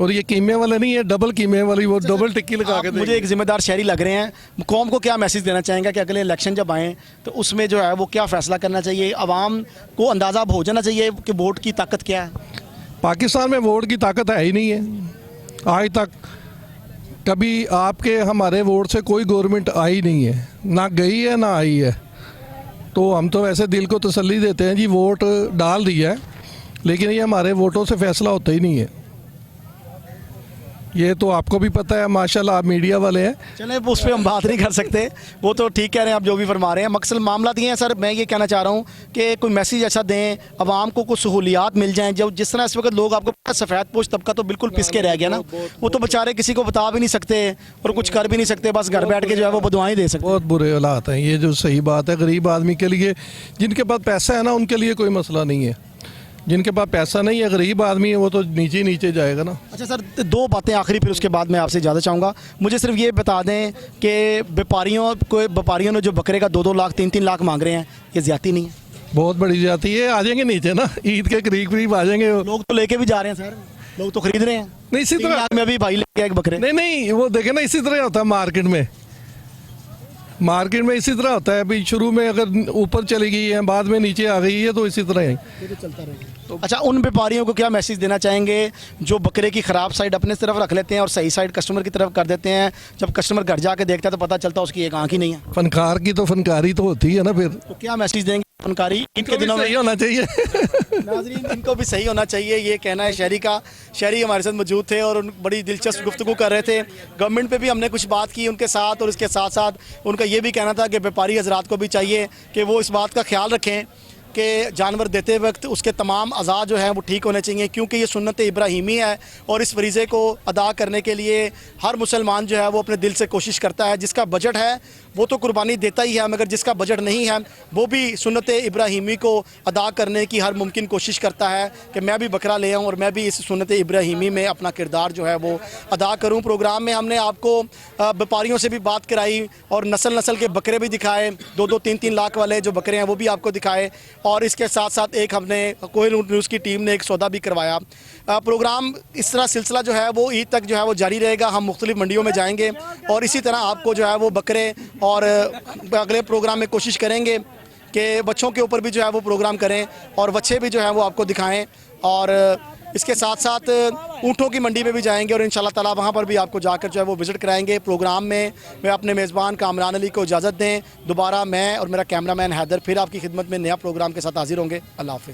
[SPEAKER 5] और ये कीमे वाले नहीं है, डबल कीमे वाली, वो डबल टिक्की लगा के
[SPEAKER 1] मुझे एक जिम्मेदार शहरी लग रहे हैं। कौम को क्या मैसेज देना चाहेंगे कि अगले इलेक्शन जब आएँ तो उसमें जो है वो क्या फ़ैसला करना चाहिए? आवाम को अंदाज़ा हो जाना चाहिए कि वोट की ताकत क्या है।
[SPEAKER 5] पाकिस्तान में वोट की ताकत है ही नहीं है। आज तक कभी आपके हमारे वोट से कोई गवर्नमेंट आई नहीं है, ना गई है ना आई है। तो हम तो वैसे दिल को तसल्ली देते हैं जी, वोट डाल दिया है, लेकिन ये हमारे वोटों से फैसला होता ही नहीं है। ये तो आपको भी पता है, माशाल्लाह आप मीडिया वाले हैं।
[SPEAKER 1] चले उस पर हम बात नहीं कर सकते, वो तो ठीक कह रहे हैं आप जो भी फरमा रहे हैं। मकसद मामला ये है सर, मैं ये कहना चाह रहा हूँ कि कोई मैसेज ऐसा दें, आवाम को कुछ सहूलियात मिल जाएं। जब जिस तरह इस वक्त लोग, आपको पता है सफ़ेद पोश तबका तो बिल्कुल पिस के रह गया ना, वो तो बेचारे किसी को बता भी नहीं सकते और कुछ कर भी नहीं सकते, बस घर बैठ के जो है वो बदुआएं दे सकते।
[SPEAKER 5] बहुत बुरे हालात हैं, ये जो सही बात है। गरीब आदमी के लिए, जिनके पास पैसा है ना, उनके लिए कोई मसला नहीं है। जिनके पास पैसा नहीं है, गरीब आदमी है, वो तो नीचे नीचे जाएगा ना।
[SPEAKER 1] अच्छा सर, 2 बातें आखिरी, फिर उसके बाद मैं आपसे इजाज़त चाहूँगा। मुझे सिर्फ ये बता दें कि व्यापारियों ने जो बकरे का 2-2 लाख 3-3 लाख मांग रहे हैं, ये ज़्यादती नहीं है?
[SPEAKER 5] बहुत बड़ी जाती है। आ जाएंगे नीचे ना, ईद के करीब आ जाएंगे।
[SPEAKER 1] लोग तो लेके भी जा रहे हैं सर, लोग तो खरीद रहे हैं।
[SPEAKER 5] नहीं, इसी तरह
[SPEAKER 1] में अभी भाई लेके एक बकरे।
[SPEAKER 5] नहीं, वो देखे ना, इसी तरह होता है मार्केट में। मार्केट में इसी तरह होता है, अभी शुरू में अगर ऊपर चली गई है बाद में नीचे आ गई है तो इसी तरह है।
[SPEAKER 1] अच्छा, उन व्यापारियों को क्या मैसेज देना चाहेंगे जो बकरे की ख़राब साइड अपने तरफ रख लेते हैं और सही साइड कस्टमर की तरफ कर देते हैं? जब कस्टमर घर जाके देखता है तो पता चलता है उसकी एक आँख ही नहीं है।
[SPEAKER 5] फनकार की तो फनकारी तो होती है ना, फिर
[SPEAKER 1] तो क्या मैसेज देंगे फनकारी ईद के दिनों में?
[SPEAKER 5] सही होना चाहिए।
[SPEAKER 1] नाज़रीन, इनको भी सही होना चाहिए, ये कहना है शहरी का। शहरी हमारे साथ मौजूद थे और बड़ी दिलचस्प गुफ्तगू कर रहे थे। गवर्नमेंट पे भी हमने कुछ बात की उनके साथ, और इसके साथ साथ उनका ये भी कहना था कि व्यापारी हजरात को भी चाहिए कि वो इस बात का ख्याल रखें कि जानवर देते वक्त उसके तमाम अज़ा जो हैं वो ठीक होने चाहिए, क्योंकि ये सुन्नत इब्राहीमी है और इस फरीज़े को अदा करने के लिए हर मुसलमान जो है वो अपने दिल से कोशिश करता है। जिसका बजट है वो तो कुर्बानी देता ही है, मगर जिसका बजट नहीं है वो भी सुन्नत इब्राहीमी को अदा करने की हर मुमकिन कोशिश करता है कि मैं भी बकरा ले आऊँ और मैं भी इस सुन्नत इब्राहीमी में अपना किरदार जो है वो अदा करूँ। प्रोग्राम में हमने आपको व्यापारियों से भी बात कराई और नस्ल नस्ल के बकरे भी दिखाए, 2-2, 3-3 लाख वाले जो बकरे हैं वो भी आपको दिखाए, और इसके साथ साथ एक हमने कोयल न्यूज़ की टीम ने एक सौदा भी करवाया। प्रोग्राम इस तरह सिलसिला जो है वो ईद तक जो है वो जारी रहेगा। हम मुख्तलिफ मंडियों में जाएंगे और इसी तरह आपको जो है वो बकरे, और अगले प्रोग्राम में कोशिश करेंगे कि बच्चों के ऊपर भी जो है वो प्रोग्राम करें और बच्चे भी जो है वो आपको दिखाएं, और इसके साथ साथ ऊँटों की मंडी में भी जाएंगे और इंशाल्लाह ताला वहाँ पर भी आपको जाकर जो है वो विज़िट कराएंगे। प्रोग्राम में मैं अपने मेज़बान कामरान अली को इजाज़त दें। दोबारा मैं और मेरा कैमरामैन हैदर फिर आपकी खिदमत में नया प्रोग्राम के साथ हाजिर होंगे। अल्लाह हाफ़िज़।